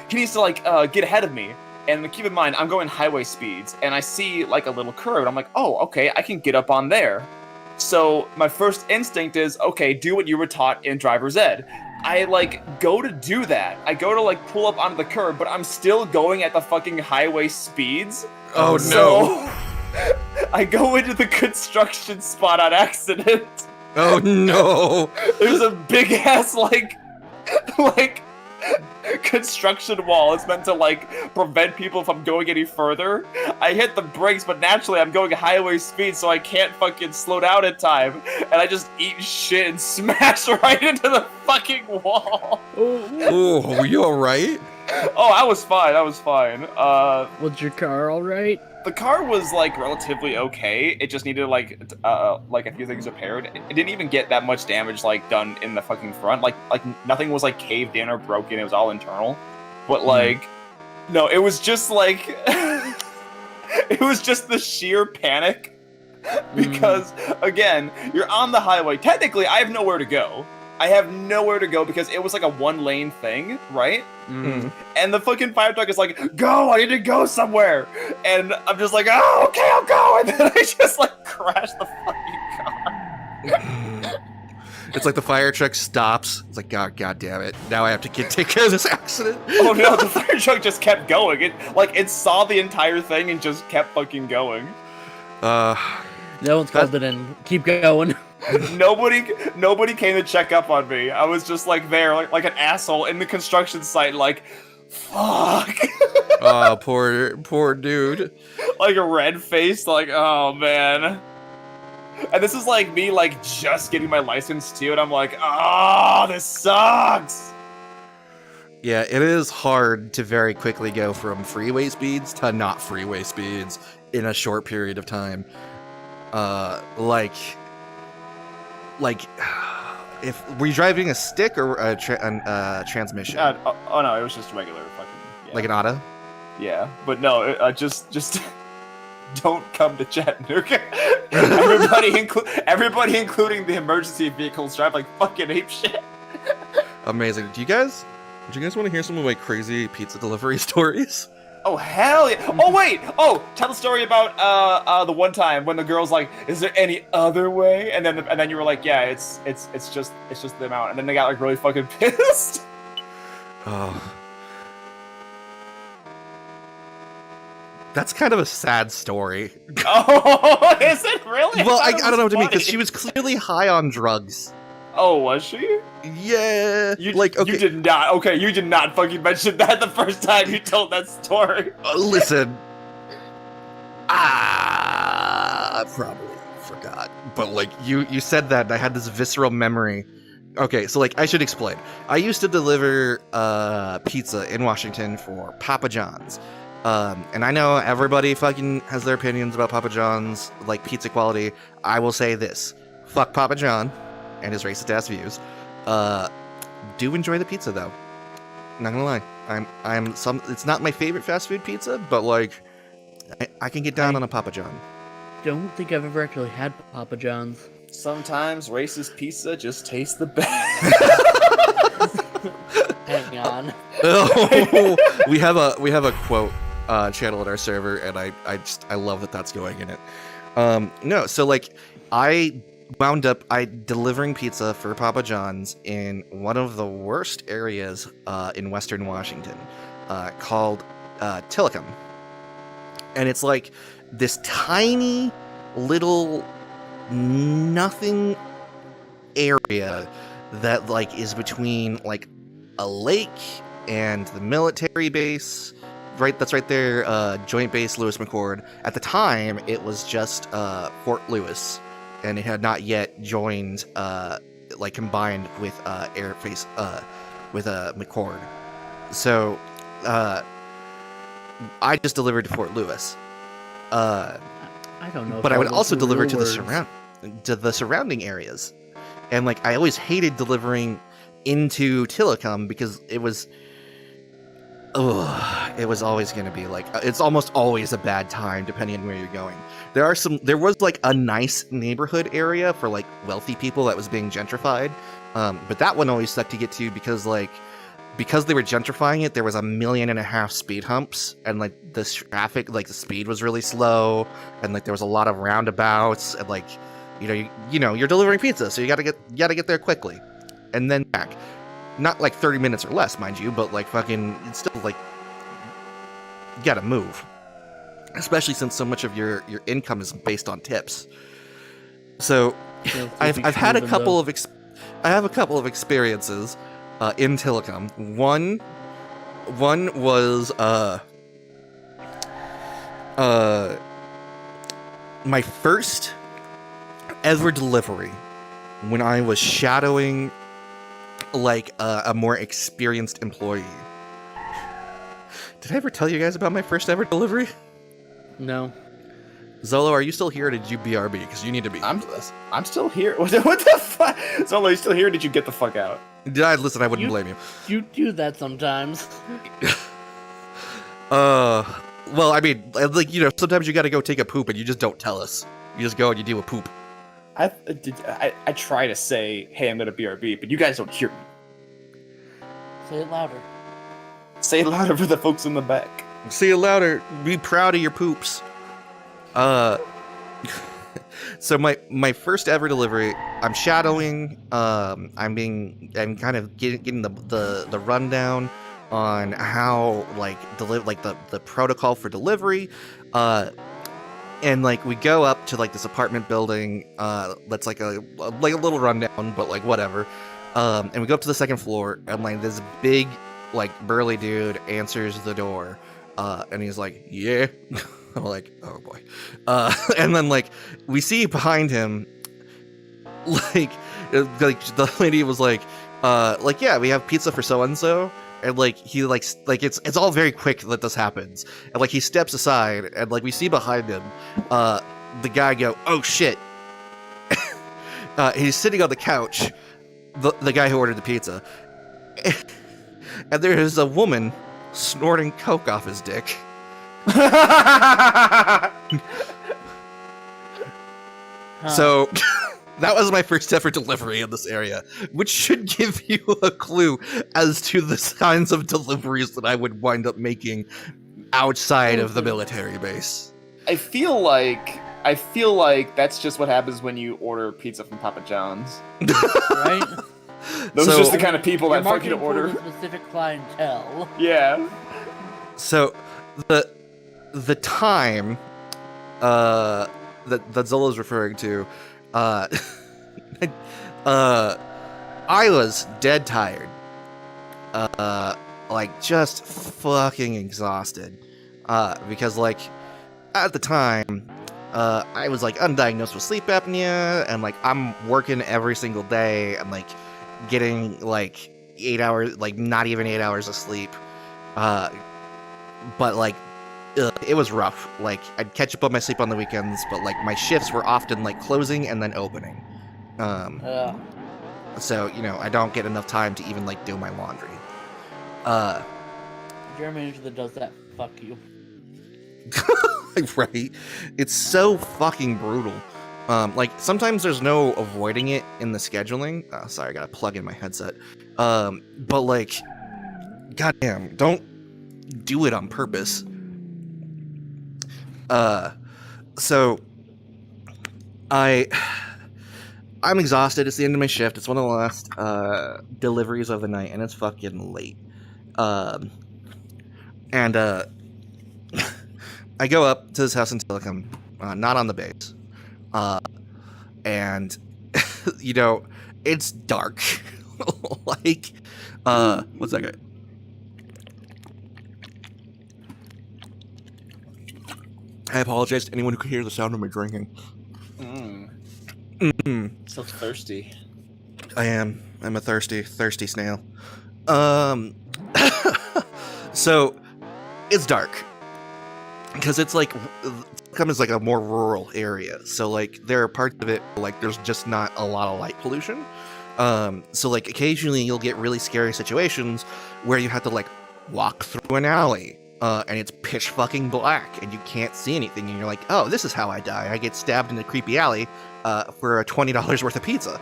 he needs to like get ahead of me. And keep in mind, I'm going highway speeds, and I see like a little curve, and I'm like, oh, okay, I can get up on there. So my first instinct is, okay, do what you were taught in driver's ed. I like go to do that. I go to like pull up onto the curb, but I'm still going at the fucking highway speeds. Oh so, I go into the construction spot on accident. Oh no! There's a big ass like construction wall. It's meant to like prevent people from going any further. I hit the brakes, but naturally I'm going highway speed, so I can't fucking slow down in time. And I just eat shit and smash right into the fucking wall. Oh, you alright? Oh, I was fine. Was your car all right? The car was like relatively okay. It just needed like a few things repaired. It didn't even get that much damage like done in the fucking front. Like nothing was like caved in or broken. It was all internal. But like, no, it was just like it was just the sheer panic because again, you're on the highway. Technically, I have nowhere to go. Because it was like a 1-lane thing, right? And the fucking fire truck is like, go, I need to go somewhere. And I'm just like, oh, okay, I'll go. And then I just like crash the fucking car. It's like the fire truck stops. It's like, God damn it. Now I have to take care of this accident. Oh no, the fire truck just kept going. It saw the entire thing and just kept fucking going. No one's called it in. Keep going. Nobody came to check up on me. I was just like there, like an asshole in the construction site, like, fuck. Oh, poor dude. Like a red face, like, oh man. And this is like me, like just getting my license too, and I'm like, oh, this sucks. Yeah, it is hard to very quickly go from freeway speeds to not freeway speeds in a short period of time. If were you driving a stick or a transmission? Oh no, it was just regular fucking. Yeah. Like an auto? Yeah, but no, just don't come to Chattanooga. everybody, including the emergency vehicles, drive like fucking ape shit. Amazing. Do you guys want to hear some of my crazy pizza delivery stories? Oh hell yeah! Oh wait! Oh, tell the story about the one time when the girl's like, "Is there any other way?" And then you were like, "Yeah, it's just the amount." And then they got like really fucking pissed. Oh, that's kind of a sad story. Oh, is it really? Well, I don't know what to mean, because she was clearly high on drugs. Oh, was she? Yeah. You okay. did not. Okay, you did not fucking mention that the first time you told that story. Listen. I don't know. I don't know what to mean, because she was clearly high on drugs. Oh, was she? Yeah. Like, okay, you did not. Okay, you did not fucking mention that the first time you told that story. Listen. Okay, you did not. Okay, you did not fucking mention that the first time you told that story. probably forgot, but like you said that, and I had this visceral memory. Okay, so like I should explain. I used to deliver pizza in Washington for Papa John's. And I know everybody fucking has their opinions about Papa John's, like pizza quality. I will say this: fuck Papa John and his racist ass views. Do enjoy the pizza though. Not gonna lie, I'm some. It's not my favorite fast food pizza, but like I can get down on a Papa John. Don't think I've ever actually had Papa John's. Sometimes racist pizza just tastes the best. Hang on. Oh, we have a quote channel in our server, and I love that that's going in it. No, so like I wound up delivering pizza for Papa John's in one of the worst areas in Western Washington, called Tillicum, and it's like this tiny little nothing area that like is between like a lake and the military base, right? That's right there, Joint Base Lewis McChord. At the time, it was just Fort Lewis, and it had not yet joined, like combined with Air Base, with McChord. So, I just delivered to Fort Lewis. I don't know. But I would also deliver to the the surrounding areas, and like I always hated delivering into Tillicum because it was always going to be like, it's almost always a bad time depending on where you're going. There was like a nice neighborhood area for like wealthy people that was being gentrified, but that one always sucked to get to because they were gentrifying it, there was 1.5 million speed humps, and like the traffic, like the speed was really slow, and like there was a lot of roundabouts, and like you're delivering pizza, so you gotta get there quickly, and then back. Not like 30 minutes or less, mind you, but like fucking, it's still like you gotta move, especially since so much of your income is based on tips. So I've had a couple of experiences in Tillicum. One was my first ever delivery when I was shadowing like a more experienced employee. Did I ever tell you guys about my first ever delivery? No. Zolo, are you still here or did you BRB? Because you need to be. I'm still here. What the fuck? Zolo, you still here? Or did you get the fuck out? Did I listen? I wouldn't blame you. You do that sometimes. Well, I mean, like, sometimes you gotta go take a poop and you just don't tell us. You just go and you do a poop. I try to say, hey, I'm gonna BRB, but you guys don't hear me. Say it louder. Say it louder for the folks in the back. Say it louder. Be proud of your poops. So my first ever delivery, I'm shadowing. I'm kind of getting the rundown on how like the protocol for delivery. And like we go up to like this apartment building. That's like a little rundown, but like whatever. And we go up to the second floor, and like this big like burly dude answers the door, and he's like, "Yeah." I'm like, "Oh boy." And then like we see behind him, like the lady was like, "Yeah, we have pizza for so and so." And like he it's all very quick that this happens, and like he steps aside, and like we see behind him, the guy go, "Oh shit!" He's sitting on the couch, the guy who ordered the pizza, and there is a woman snorting coke off his dick. So that was my first ever delivery in this area, which should give you a clue as to the kinds of deliveries that I would wind up making outside of the military base. I feel like that's just what happens when you order pizza from Papa John's. Right? Those are just the kind of people that fucking marketing order. for a specific clientele. Yeah. So the time that Zola's referring to, I was dead tired, like just fucking exhausted, because like at the time I was like undiagnosed with sleep apnea, and like I'm working every single day and like getting like 8 hours, like not even 8 hours of sleep. But like it was rough. Like I'd catch up on my sleep on the weekends, but like my shifts were often like closing and then opening. So I don't get enough time to even like do my laundry. If you're a manager that does that, fuck you. Right? It's so fucking brutal. Like sometimes there's no avoiding it in the scheduling. Sorry, I gotta plug in my headset. But like, goddamn, don't do it on purpose. So I'm exhausted. It's the end of my shift. It's one of the last deliveries of the night, and it's fucking late. And I go up to this house in Telecom, not on the base, and it's dark. Like, one second. I apologize to anyone who could hear the sound of me drinking. So thirsty. I am. I'm a thirsty snail. So it's dark because it's like Tecum is like a more rural area, so like there are parts of it like there's just not a lot of light pollution. So like occasionally you'll get really scary situations where you have to like walk through an alley. And it's pitch fucking black, and you can't see anything, and you're like, oh, this is how I die. I get stabbed in a creepy alley for a $20 worth of pizza.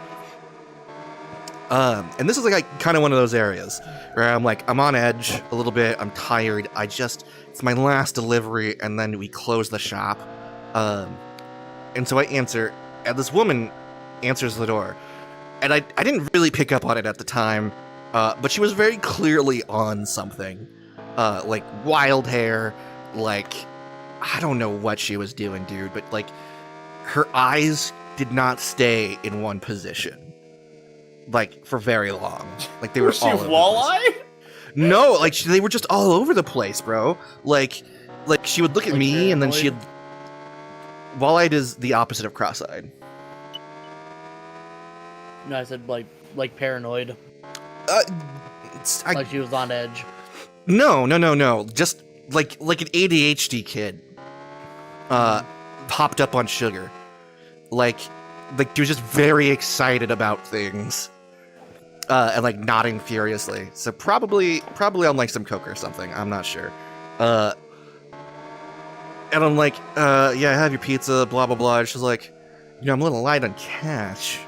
And this is like kind of one of those areas where I'm like, I'm on edge a little bit. I'm tired. It's my last delivery, and then we close the shop. And so I answer, and this woman answers the door. And I didn't really pick up on it at the time, but she was very clearly on something. Like wild hair, like I don't know what she was doing, dude, but like her eyes did not stay in one position, like for very long. Like they were all over walleye? No, like they were just all over the place, bro. Like she would look at me, and then she'd. Wall-eyed is the opposite of cross-eyed. No, I said like paranoid. Like she was on edge. No. Just like an ADHD kid. Popped up on sugar. Like she was just very excited about things. And like nodding furiously. So probably on like some coke or something. I'm not sure. And I'm like, yeah, have your pizza, blah blah blah. And she's like, I'm a little light on cash.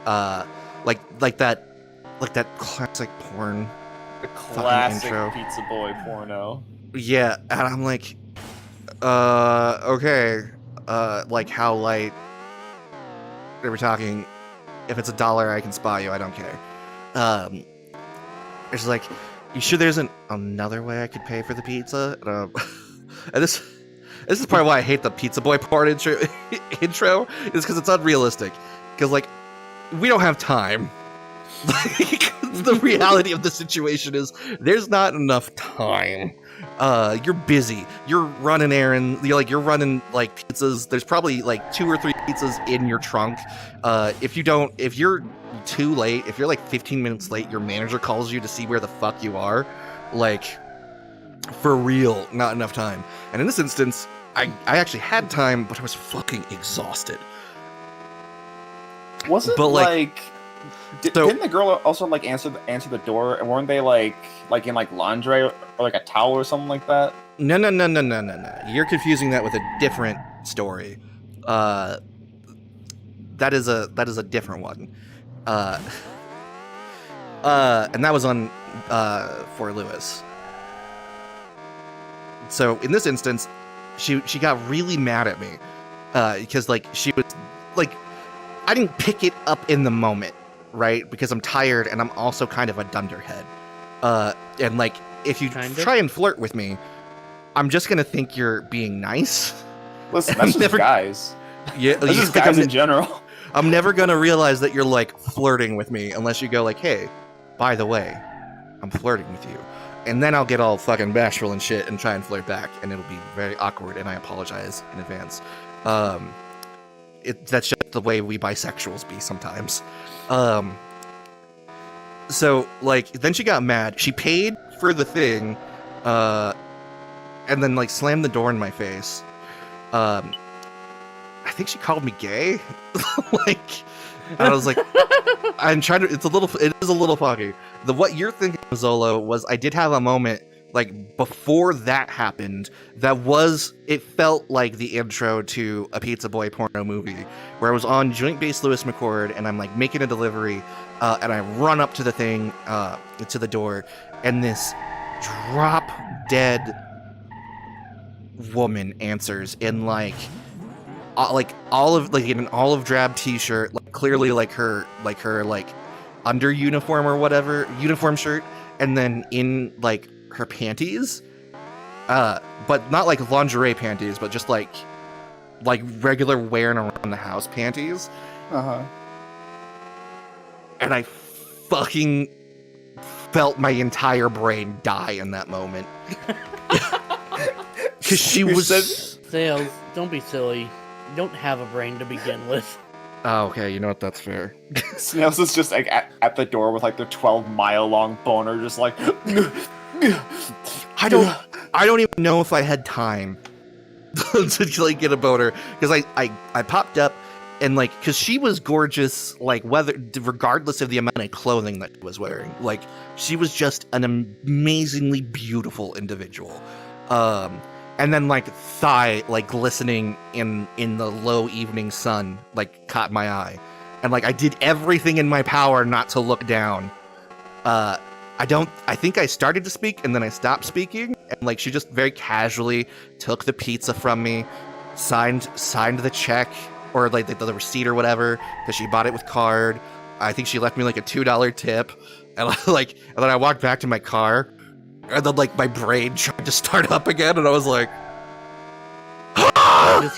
Like that classic porn. The classic intro. pizza boy porno. Yeah, and I'm like, okay, like how light are we talking? If it's $1, I can spot you. I don't care. It's like, you sure there isn't another way I could pay for the pizza? And this is part of why I hate the pizza boy porn intro is because it's unrealistic. Because like, we don't have time. Like, the reality of the situation is there's not enough time. You're busy. You're running errands. You're running like pizzas. There's probably like 2 or 3 pizzas in your trunk. If you're too late, if you're like 15 minutes late, your manager calls you to see where the fuck you are. Like, for real, not enough time. And in this instance, I actually had time, but I was fucking exhausted. Wasn't but like didn't the girl also like answer the door, and weren't they like in like lingerie or like a towel or something like that? No. You're confusing that with a different story. That is a different one. And that was on Fort Lewis. So in this instance, she got really mad at me because like she was like, I didn't pick it up in the moment, right? Because I'm tired and I'm also kind of a dunderhead. And like, if you try and flirt with me, I'm just gonna think you're being nice. Listen, that's just guys. Yeah, that's just guys in general. I'm never gonna realize that you're like flirting with me unless you go like, hey, by the way, I'm flirting with you. And then I'll get all fucking bashful and shit and try and flirt back, and it'll be very awkward, and I apologize in advance. That's just the way we bisexuals be sometimes. So like then she got mad. She paid for the thing, and then like slammed the door in my face. I think she called me gay. Like, and I was like, I'm trying to. It is a little foggy. What you're thinking, Zolo, was I did have a moment like before that happened. It felt like the intro to a Pizza Boy porno movie where I was on Joint Base Lewis McCord and I'm like making a delivery, and I run up to the thing, to the door, and this drop dead woman answers in like olive, like in an olive drab t-shirt, like clearly like her under uniform or whatever uniform shirt, and then in like her panties, but not like lingerie panties, but just like regular wearing around the house panties. And I fucking felt my entire brain die in that moment. Because she was... Sales, don't be silly. You don't have a brain to begin with. Oh, okay, you know what, that's fair. Snails is just like at the door with like their 12-mile-long boner, just like... I don't even know if I had time to like get a boner, because I popped up, and like, because she was gorgeous, like regardless of the amount of clothing that she was wearing, like she was just an amazingly beautiful individual. And then like thigh like glistening in the low evening sun like caught my eye, and like I did everything in my power not to look down. I think I started to speak and then I stopped speaking, and like she just very casually took the pizza from me, signed the check or like the receipt or whatever, because she bought it with card. I think she left me like a $2 tip, and and then I walked back to my car, and then like my brain tried to start up again, and I was like, just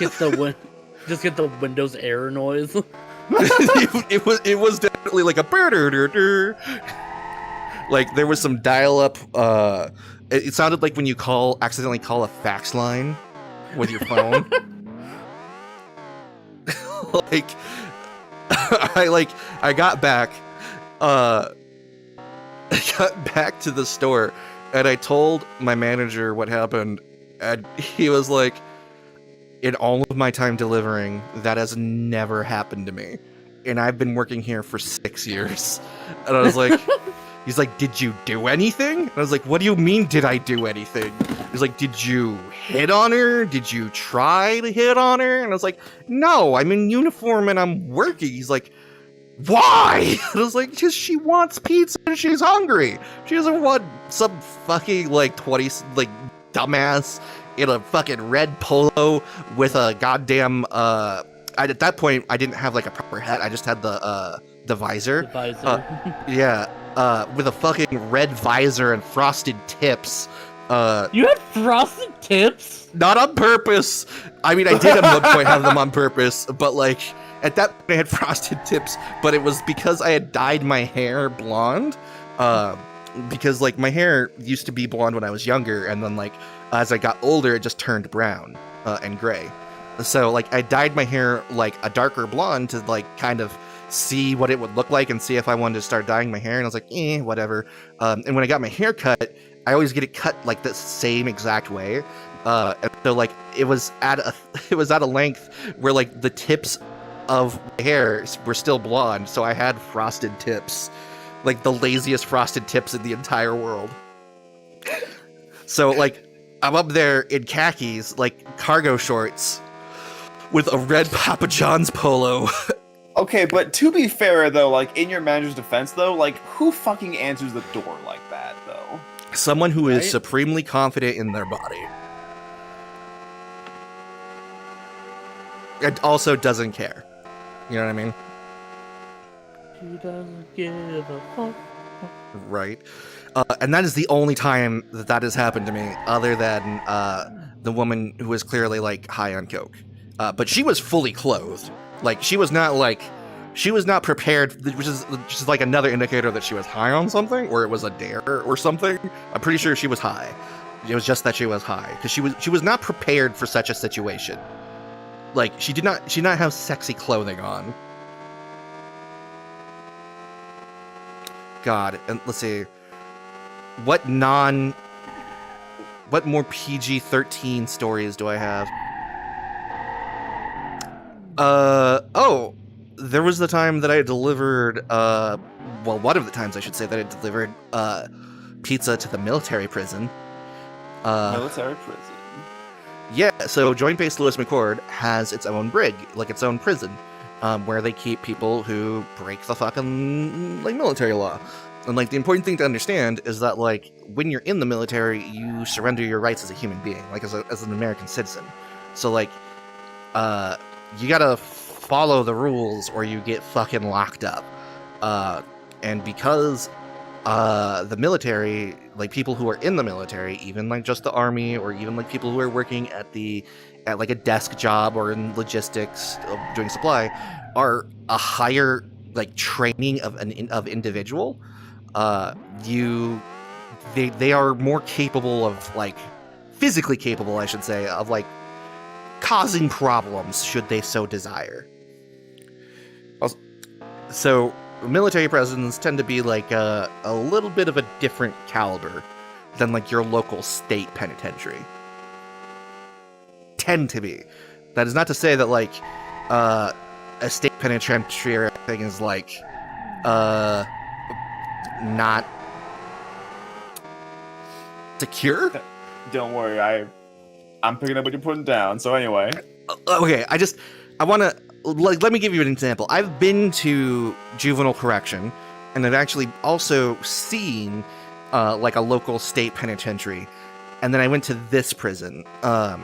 get the Windows error noise. it was definitely like a burr. Like there was some dial-up. It sounded like when you accidentally call a fax line with your phone. Like I got back to the store, and I told my manager what happened, and he was like, in all of my time delivering, that has never happened to me, and I've been working here for 6 years. And I was like, he's like, did you do anything? And I was like, what do you mean, did I do anything? He's like, did you hit on her? Did you try to hit on her? And I was like, no, I'm in uniform and I'm working. He's like, why? And I was like, because she wants pizza and she's hungry. She doesn't want some fucking like 20 like dumbass in a fucking red polo with a goddamn at that point I didn't have like a proper hat. I just had the visor. The visor. Yeah. With a fucking red visor and frosted tips. You had frosted tips? Not on purpose. I mean, I did at one point have them on purpose, but like at that point I had frosted tips, but it was because I had dyed my hair blonde. Because like my hair used to be blonde when I was younger, and then like as I got older, it just turned brown and gray. So like I dyed my hair like a darker blonde to like kind of see what it would look like and see if I wanted to start dyeing my hair, and I was like, whatever. And when I got my hair cut, I always get it cut like the same exact way. And so like it was at a length where like the tips of my hair were still blonde, so I had frosted tips, like the laziest frosted tips in the entire world. So like I'm up there in khakis, like cargo shorts, with a red Papa John's polo. Okay, but to be fair, though, like, in your manager's defense, though, like, who fucking answers the door like that, though? Someone who is supremely confident in their body. And also doesn't care. You know what I mean? She doesn't give a fuck. Right. And that is the only time that has happened to me, other than the woman who was clearly, like, high on coke. But she was fully clothed. Like, she was not prepared, which is like another indicator that she was high on something, or it was a dare or something. I'm pretty sure she was high. It was just that she was high, because she was not prepared for such a situation. like she did not have sexy clothing on. God, and let's see, what more PG-13 stories do I have? Oh, there was the time that I delivered, well, one of the times I should say that I delivered, pizza to the military prison. Military prison. Yeah, so Joint Base Lewis McChord has its own brig, like its own prison, where they keep people who break the fucking, like, military law. And, like, the important thing to understand is that, like, when you're in the military, you surrender your rights as a human being, like, as an American citizen. So, like, you gotta follow the rules or you get fucking locked up. And because the military, like people who are in the military, even like just the army, or even like people who are working at like a desk job or in logistics doing supply, are a higher like training of individual. They are more capable of, like, physically capable, I should say, of like causing problems should they so desire. So military prisons tend to be like a little bit of a different caliber than like your local state penitentiary. Tend to be. That is not to say that like a state penitentiary or anything is like not secure. Don't worry, I'm picking up what you're putting down. So anyway, Okay, I want to, like, let me give you an example. I've been to juvenile correction, and I've actually also seen like a local state penitentiary, and then I went to this prison. I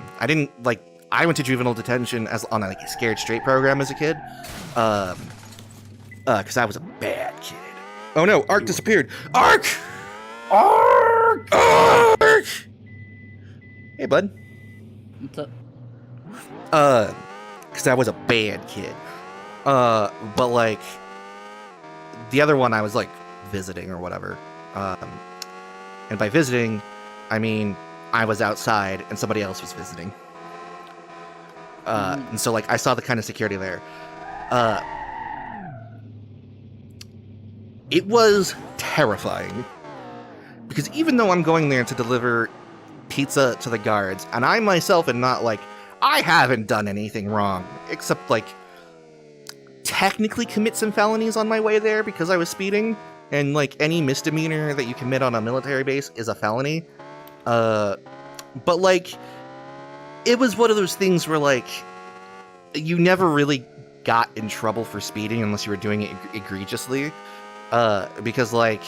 went to juvenile detention on a scared straight program as a kid, because I was a bad kid. Oh no, Ark disappeared. Ark! Hey, bud. What's up? Because I was a bad kid. But like the other one, I was like visiting or whatever. And by visiting, I mean I was outside and somebody else was visiting. And so like I saw the kind of security there. It was terrifying. Because even though I'm going there to deliver pizza to the guards, and I myself am not like, I haven't done anything wrong, except like technically commit some felonies on my way there because I was speeding, and like any misdemeanor that you commit on a military base is a felony. But like, it was one of those things where like, you never really got in trouble for speeding unless you were doing it egregiously. Because like,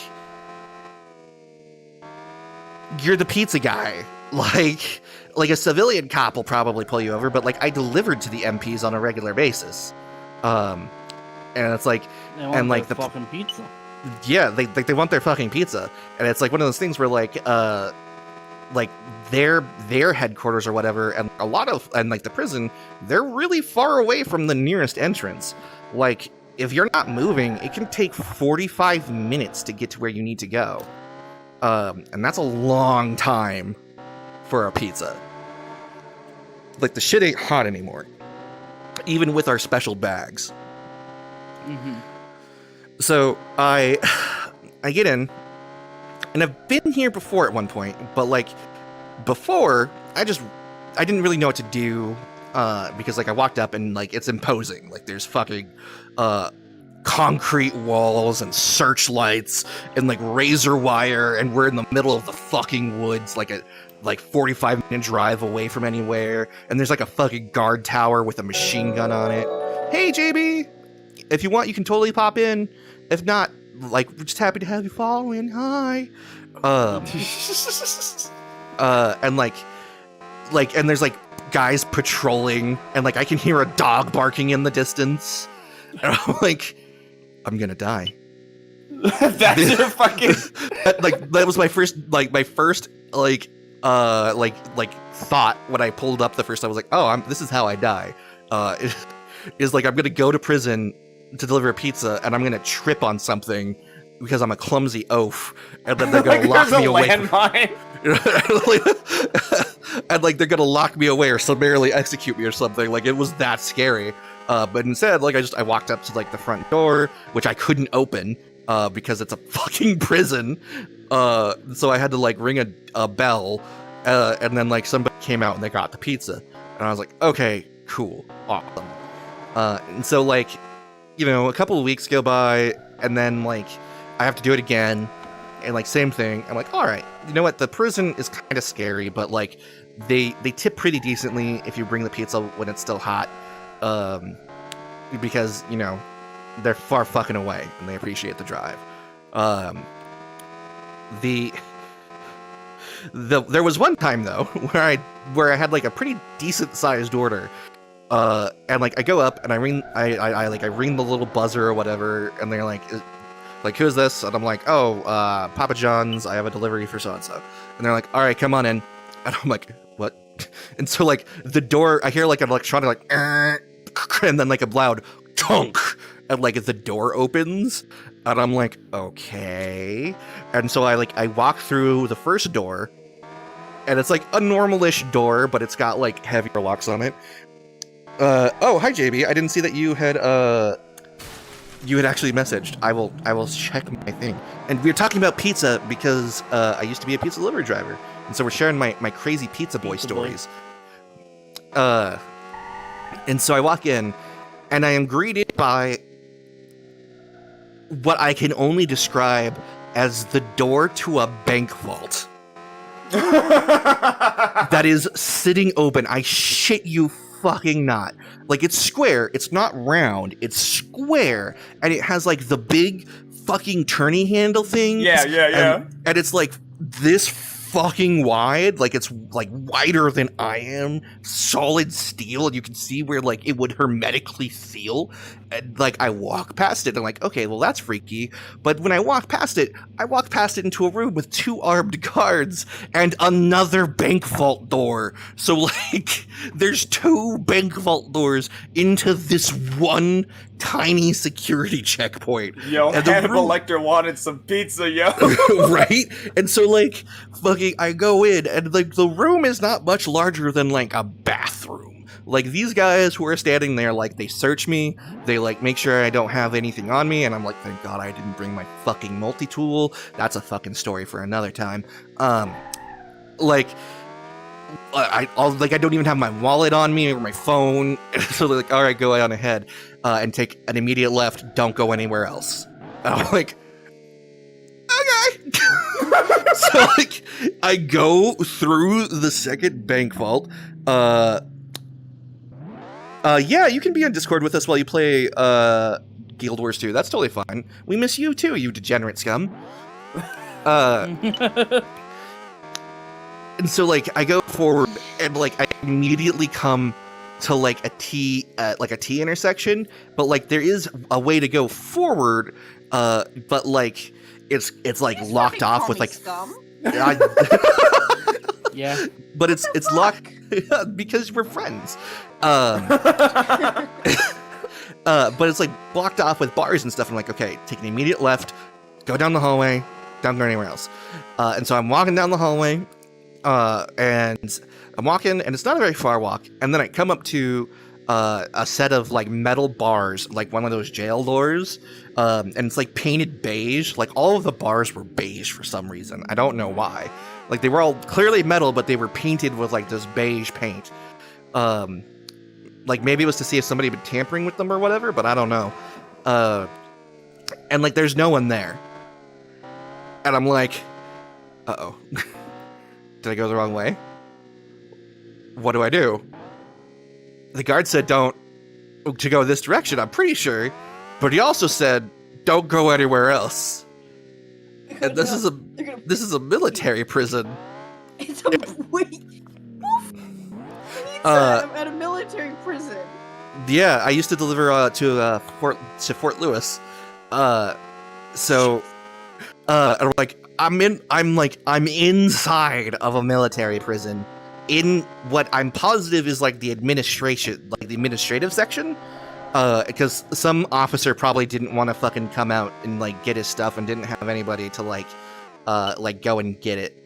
you're the pizza guy. Like a civilian cop will probably pull you over, but like I delivered to the MPs on a regular basis. And it's like, and like the fucking pizza. Yeah, they want their fucking pizza. And it's like one of those things where like their headquarters or whatever, and like the prison, they're really far away from the nearest entrance. Like if you're not moving, it can take 45 minutes to get to where you need to go. And that's a long time for a pizza. Like, the shit ain't hot anymore. Even with our special bags. Mm-hmm. So, I get in, and I've been here before at one point, but, like, before, I didn't really know what to do, because, like, I walked up and, like, it's imposing. Like, there's fucking, concrete walls and searchlights and like razor wire, and we're in the middle of the fucking woods, like a 45-minute drive away from anywhere, and there's like a fucking guard tower with a machine gun on it. Hey JB, if you want you can totally pop in. If not, like, we're just happy to have you following. Hi. And like and there's like guys patrolling, and like I can hear a dog barking in the distance, and I'm like, I'm gonna die. That's your fucking that was my first thought when I pulled up the first time. I was like, oh, this is how I die. Is like I'm gonna go to prison to deliver a pizza, and I'm gonna trip on something because I'm a clumsy oaf, and then they're gonna like lock me away. Landmine. and like they're gonna lock me away or summarily execute me or something. Like it was that scary. But instead, like I walked up to like the front door, which I couldn't open because it's a fucking prison. So I had to like ring a bell, and then like somebody came out and they got the pizza, and I was like, okay, cool, awesome. And so like, you know, a couple of weeks go by, and then like I have to do it again, and like same thing. I'm like, all right, you know what? The prison is kind of scary, but like they tip pretty decently if you bring the pizza when it's still hot. Because, you know, they're far fucking away and they appreciate the drive. There was one time though where I had like a pretty decent sized order, and like I go up and I ring the little buzzer or whatever, and they're like who's this? And I'm like, oh, Papa John's. I have a delivery for so and so. And they're like, all right, come on in. And I'm like, what? And so like the door, I hear like an electronic like, and then like a loud tunk, and like the door opens, and I'm like, okay. And so I walk through the first door, and it's like a normal-ish door, but it's got like heavier locks on it. Oh, hi JB. I didn't see that you had actually messaged. I will check my thing. And we were talking about pizza because I used to be a pizza delivery driver, and so we're sharing my crazy pizza boy stories. And so I walk in, and I am greeted by what I can only describe as the door to a bank vault. That is sitting open. I shit you fucking not. Like, it's square. It's not round. It's square. And it has, like, the big fucking turning handle thing. Yeah. And it's, like, this fucking wide. Like, it's, like, wider than I am. Solid steel. And you can see where, like, it would hermetically seal. And, like, I walk past it. And I'm like, okay, well, that's freaky. But when I walk past it into a room with 2 armed guards and another bank vault door. So, like, there's 2 bank vault doors into this one tiny security checkpoint. Yo, and Hannibal Lecter wanted some pizza, yo. Right? And so, like, fucking, I go in, and, like, the room is not much larger than, like, a bathroom. Like, these guys who are standing there, like, they search me, they, like, make sure I don't have anything on me, and I'm like, thank God I didn't bring my fucking multi-tool. That's a fucking story for another time. Like, I don't even have my wallet on me or my phone, so they're like, all right, go on ahead, and take an immediate left, don't go anywhere else. And I'm like, okay. So, like, I go through the second bank vault. Yeah, you can be on Discord with us while you play Guild Wars 2. That's totally fine. We miss you too, you degenerate scum. And so, like, I go forward, and, like, I immediately come to, like, a T intersection, but, like, there is a way to go forward, but, like, it's like, locked off with, like... Scum? Yeah. But it's locked because we're friends. But it's, like, blocked off with bars and stuff. I'm like, okay, take an immediate left, go down the hallway, don't go anywhere else. And so I'm walking down the hallway, and I'm walking, and it's not a very far walk, and then I come up to a set of, like, metal bars, like one of those jail doors, and it's, like, painted beige. Like, all of the bars were beige for some reason. I don't know why. Like, they were all clearly metal, but they were painted with, like, this beige paint. Like, maybe it was to see if somebody had been tampering with them or whatever, but I don't know. And, like, there's no one there. And I'm like, uh-oh. Did I go the wrong way? What do I do? The guard said to go this direction, I'm pretty sure. But he also said, don't go anywhere else. And this is a military prison. It's a wait. At a military prison. Yeah, I used to deliver to Fort Lewis. So I'm I'm inside of a military prison in what I'm positive is like the administrative section. Because some officer probably didn't want to fucking come out and like get his stuff and didn't have anybody to like go and get it.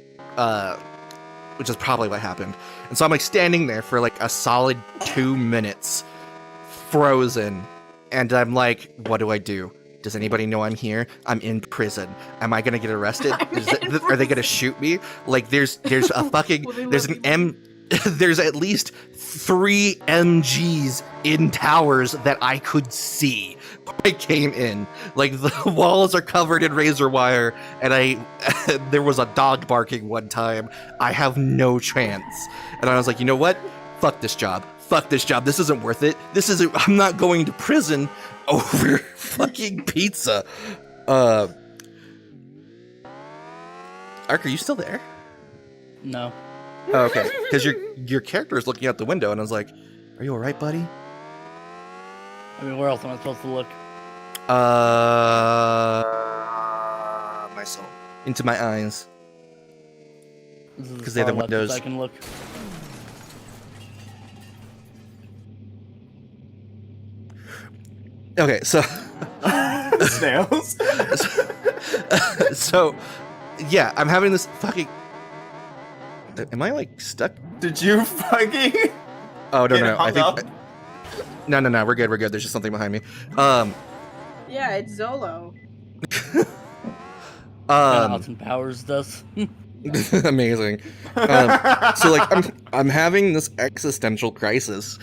which is probably what happened. And so I'm like standing there for like a solid 2 minutes, frozen, and I'm like, what do I do? Does anybody know I'm here? I'm in prison. Am I gonna get arrested? Are they gonna shoot me? Like, there's a fucking there's an there's at least 3 MGs in towers that I could see when I came in. Like, the walls are covered in razor wire, and there was a dog barking one time. I have no chance. And I was like, you know what? Fuck this job. Fuck this job. This isn't worth it. I'm not going to prison over fucking pizza. Ark, are you still there? No. Oh, okay, because your character is looking out the window, and I was like, "Are you all right, buddy?" I mean, where else am I supposed to look? My soul into my eyes, This is 'Cause as they're the far left as windows. I can look. Okay, so Snails. so yeah, I'm having this fucking. Am I like stuck? Did you fucking? Oh no Get no! I hung think up? no. We're good. There's just something behind me. Yeah, it's Zolo. Austin Powers does. Amazing. So like I'm having this existential crisis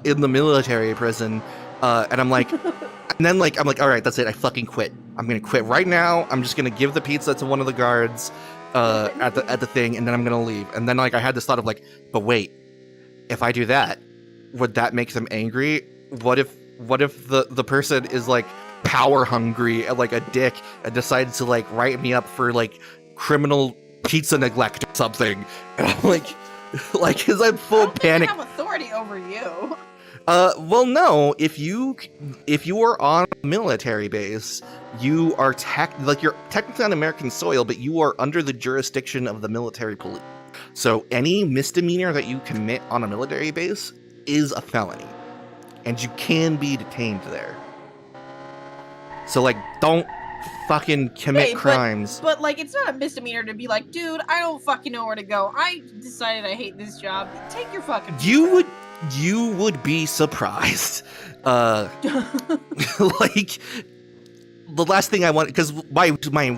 in the military prison, and I'm like, and then like I'm like, all right, that's it. I fucking quit. I'm gonna quit right now. I'm just gonna give the pizza to one of the guards at the thing, and then I'm gonna leave. And then like I had this thought of like, but wait, if I do that, would that make them angry? What if the person is like power hungry and like a dick and decides to like write me up for like criminal pizza neglect or something? And I'm like cause I'm full panic. I have authority over you. Well, no. If you are on a military base, you are you're technically on American soil, but you are under the jurisdiction of the military police. So any misdemeanor that you commit on a military base is a felony, and you can be detained there. So like, don't fucking commit Hey, crimes. But like, it's not a misdemeanor to be like, dude, I don't fucking know where to go. I decided I hate this job. Take your fucking. You would be surprised. Like, the last thing I want, because my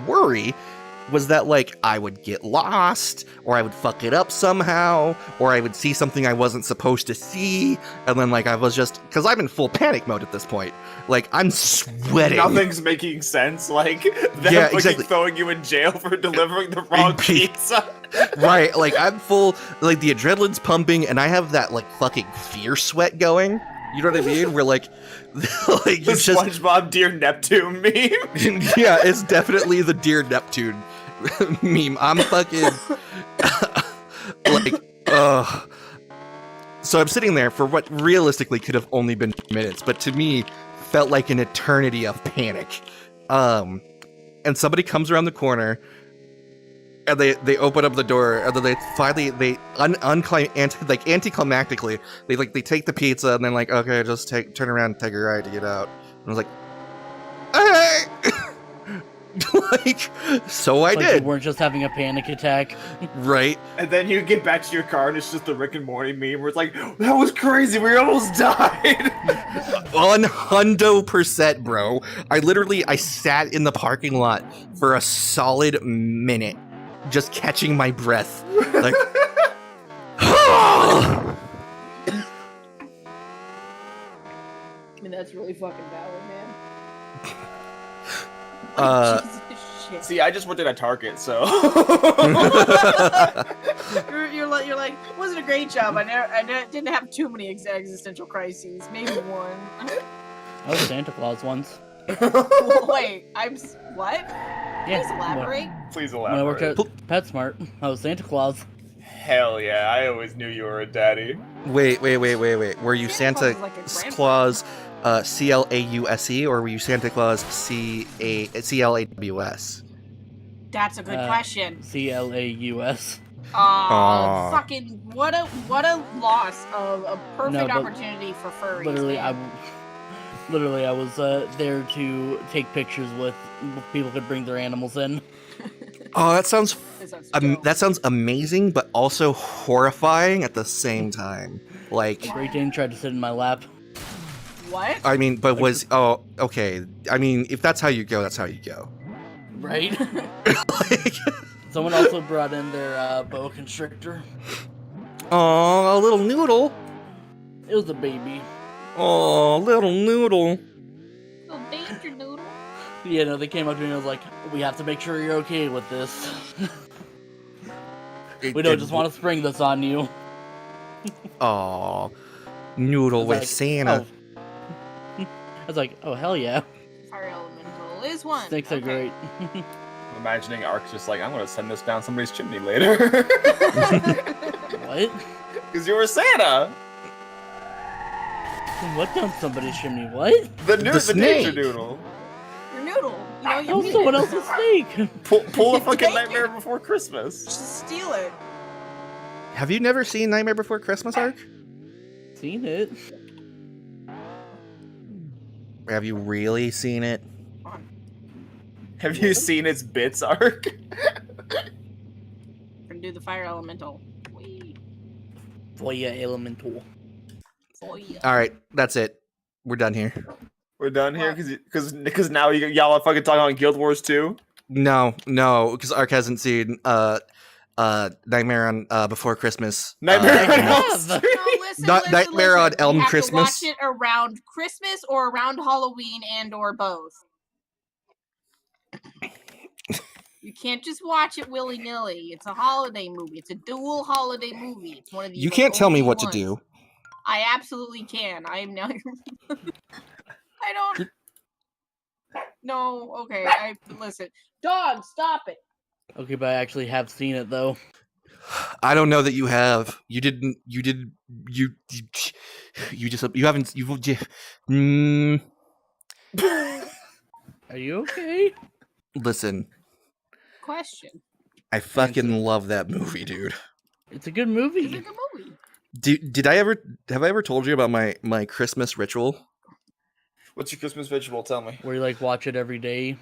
worry was that like I would get lost, or I would fuck it up somehow, or I would see something I wasn't supposed to see, and then like I was just, because I'm in full panic mode at this point. Like, I'm sweating. Nothing's making sense. Like them Yeah, fucking exactly. throwing you in jail for delivering the wrong pizza. Right, like I'm full, like the adrenaline's pumping, and I have that like fucking fear sweat going. You know what I mean? We're like The you just SpongeBob Dear Neptune meme. yeah, it's definitely the Dear Neptune meme. I'm fucking like so I'm sitting there for what realistically could have only been 2 minutes, but to me felt like an eternity of panic. And somebody comes around the corner, and they open up the door, and then they finally anticlimactically they take the pizza, and then like, okay, just turn around and take a ride to get out. And I was like, hey! Like, so I Like did. you weren't just having a panic attack. Right. And then you get back to your car and it's just the Rick and Morty meme where it's like, that was crazy, we almost died. 100%, bro. I sat in the parking lot for a solid minute, just catching my breath. Like, I mean, that's really fucking valid, man. Jesus shit. See, I just worked at a Target, so. You're like, wasn't a great job. I didn't have too many existential crises. Maybe one. I was Santa Claus once. Wait, what? Yeah. Please elaborate. Please When I worked elaborate. at PetSmart, I was Santa Claus. Hell yeah, I always knew you were a daddy. wait. Were you Santa Santa Claus is like a Claus CLAUSE, or were you Santa Claus CLAWS? That's a good question. CLAUS. Aw. Fucking what a loss of a perfect No, but opportunity for furries. Literally, man. I was there to take pictures with people could bring their animals in. Oh, that sounds That sounds dope. that sounds amazing, but also horrifying at the same time. Like, A Great Dane tried to sit in my lap. What? I mean, but okay. I mean, if that's how you go, that's how you go. Right? Like, Someone also brought in their boa constrictor. oh, a little noodle. It was a baby. Oh, little noodle. Little danger noodle. Yeah, no, they came up to me and was like, we have to make sure you're okay with this. We don't just want to spring this on you. Oh, noodle with Like, Santa. I was like, oh, hell yeah. Fire elemental is one. Snakes are Okay. great. I'm imagining Ark's just like, I'm gonna send this down somebody's chimney later. What? Because you were Santa! What down somebody's chimney? What? The The snake. Ninja Noodle. Your noodle. You know, you Oh, need someone it. else's snake. Pull a fucking Thank Nightmare you. Before Christmas. Just steal it. Have you never seen Nightmare Before Christmas, Ark? Seen it. Have you really seen it? Have you seen its bits, Ark? Gonna do the fire elemental. Whee. Voya Elemental. Oh yeah. All right, that's it. We're done here. We're done here because now y'all are fucking talking about Guild Wars 2. No, because Ark hasn't seen Nightmare on Before Christmas. Nightmare on I Elm have. Street. No, listen, Nightmare on Elm You have Christmas. to watch it around Christmas or around Halloween and or both. You can't just watch it willy nilly. It's a holiday movie. It's a dual holiday movie. It's one of the You can't tell me only what to ones. do. I absolutely can. I am now. I don't. No. Okay. I listen. Dog, stop it. Okay, but I actually have seen it though. I don't know that you have. You didn't. You did. You just. You haven't. You. Are you okay? Listen, Question. I fucking love that movie, dude. It's a good It's a movie. good movie. Did I ever have I ever told you about my Christmas ritual? What's your Christmas ritual? Tell me. Where you like watch it every day.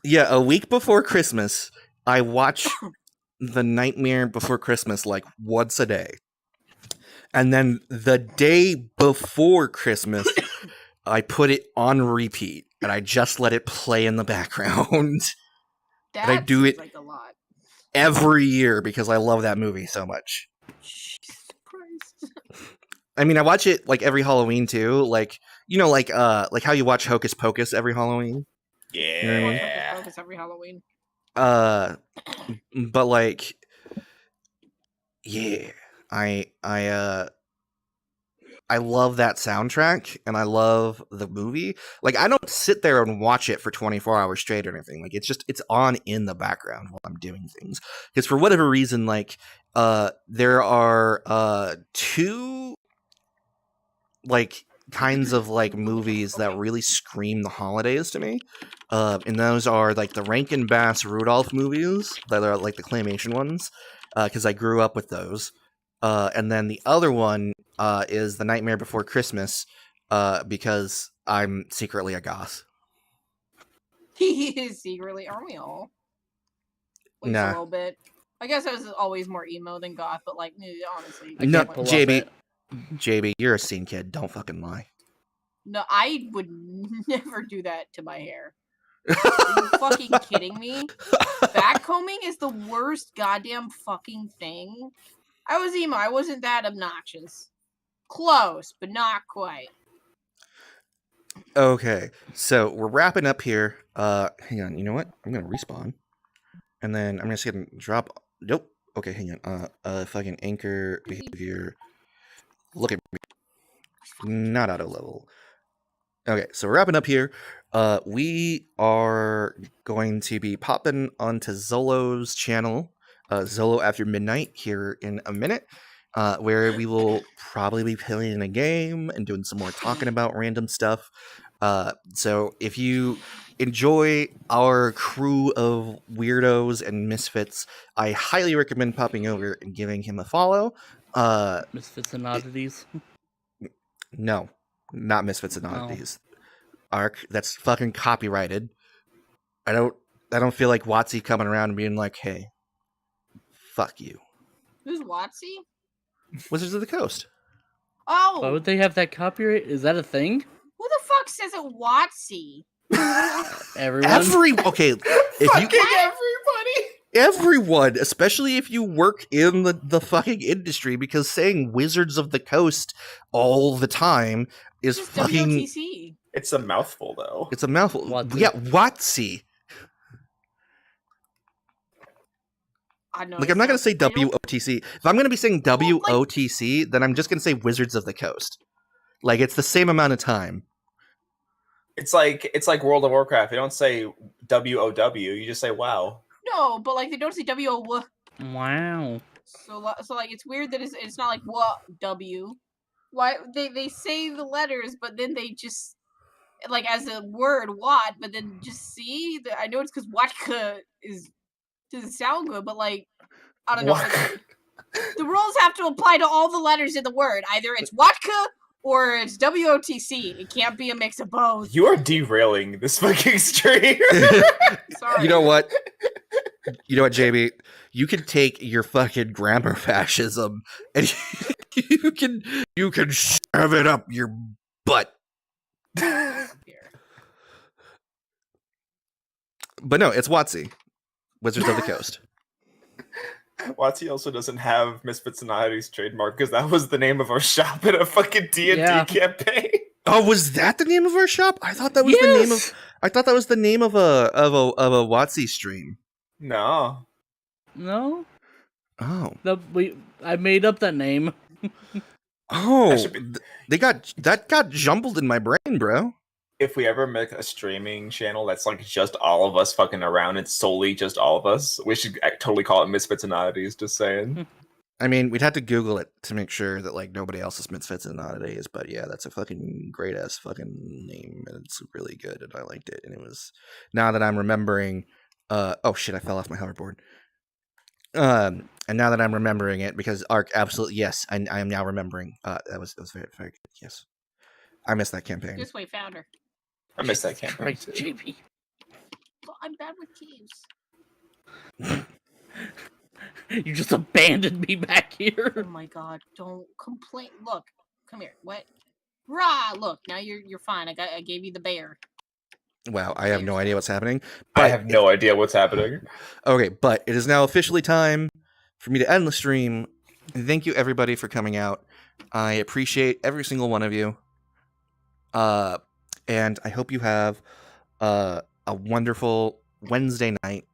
Yeah, a week before Christmas, I watch The Nightmare Before Christmas like once a day. And then the day before Christmas, I put it on repeat and I just let it play in the background That I do seems it- like a lot. every year because I love that movie so much. Jesus Christ. I mean, I watch it like every Halloween too, like like how you watch Hocus Pocus every Halloween. Yeah. Focus every Halloween. But like, yeah, I love that soundtrack and I love the movie. Like, I don't sit there and watch it for 24 hours straight or anything. Like, it's on in the background while I'm doing things. Because for whatever reason, like, there are two like kinds of like movies that really scream the holidays to me. And those are like the Rankin Bass Rudolph movies that are like the claymation ones, because I grew up with those. And then the other one is The Nightmare Before Christmas, because I'm secretly a goth. He is secretly, aren't we all? At least Nah. a little bit. I guess I was always more emo than goth, but like, honestly. I No, can't pull JB. off it. JB, you're a scene kid. Don't fucking lie. No, I would never do that to my hair. Are you fucking kidding me? Backcombing is the worst goddamn fucking thing. I was emo. I wasn't that obnoxious. Close, but not quite. Okay, so we're wrapping up here. Hang on. You know what? I'm gonna respawn, and then I'm just gonna drop. Nope. Okay, hang on. Fucking anchor behavior. Look at me. Not auto level. Okay, so we're wrapping up here. We are going to be popping onto Zolo's channel, Zolo After Midnight, here in a minute, where we will probably be playing a game and doing some more talking about random stuff. So if you enjoy our crew of weirdos and misfits, I highly recommend popping over and giving him a follow. Misfits and oddities. No, not Misfits and Oddities. Arc, that's fucking copyrighted. I don't I don't feel like Watsy coming around and being like, "Hey, fuck you." Who's Watsy? Wizards of the Coast. Oh, Why would they have that copyright? Is that a thing? who the fuck says it Watsy? Everyone? Okay, if Fucking you everyone, especially if you work in the fucking industry, because saying Wizards of the Coast all the time is Just fucking. WOTC. It's a mouthful, though. It's a mouthful. Watsy. Yeah, Watsy. I know. Like, I'm not going to say WOTC. If I'm going to be saying Well, like- WOTC, then I'm just going to say Wizards of the Coast. Like, it's the same amount of time. It's like World of Warcraft. You don't say WOW. You just say WoW. No, but like they don't say WO. Wow. So like it's weird that it's not like what W. Why they say the letters, but then they just like as a word what, but then just see. I know it's because Watka is doesn't sound good, but like I don't know. The rules have to apply to all the letters in the word. Either it's Watka or it's WOTC. It can't be a mix of both. You are derailing this fucking stream. Sorry. You know what? JB? You can take your fucking grammar fascism and you can shove it up your butt. But no, it's Watsy. Wizards of the Coast. Watsy also doesn't have Misfits and Oddities trademark because that was the name of our shop in a fucking D&D Yeah. campaign. Oh, was that the name of our shop? I thought that was the name of. I thought that was the name of a Watsy stream. No. No? Oh. I made up that name. Oh, That should be- that got jumbled in my brain, bro. If we ever make a streaming channel that's like just all of us fucking around, it's solely just all of us, we should totally call it Misfits and Oddities, just saying. I mean, we'd have to Google it to make sure that like nobody else's Misfits and Oddities, but yeah, that's a fucking great ass fucking name, and it's really good, and I liked it, and it was. Now that I'm remembering, oh shit, I fell off my hoverboard. And now that I'm remembering it, because Ark, absolutely yes, I am now remembering. That was very very good. Yes, I missed that campaign. This way, founder. I missed that campaign. Right, too. JB. Well, I'm bad with caves. You just abandoned me back here. Oh my god! Don't complain. Look, come here. What? Rah! Look, now you're fine. I gave you the bear. Wow, I have no idea what's happening. I have no idea what's happening. Okay, but it is now officially time for me to end the stream. Thank you, everybody, for coming out. I appreciate every single one of you. And I hope you have a wonderful Wednesday night.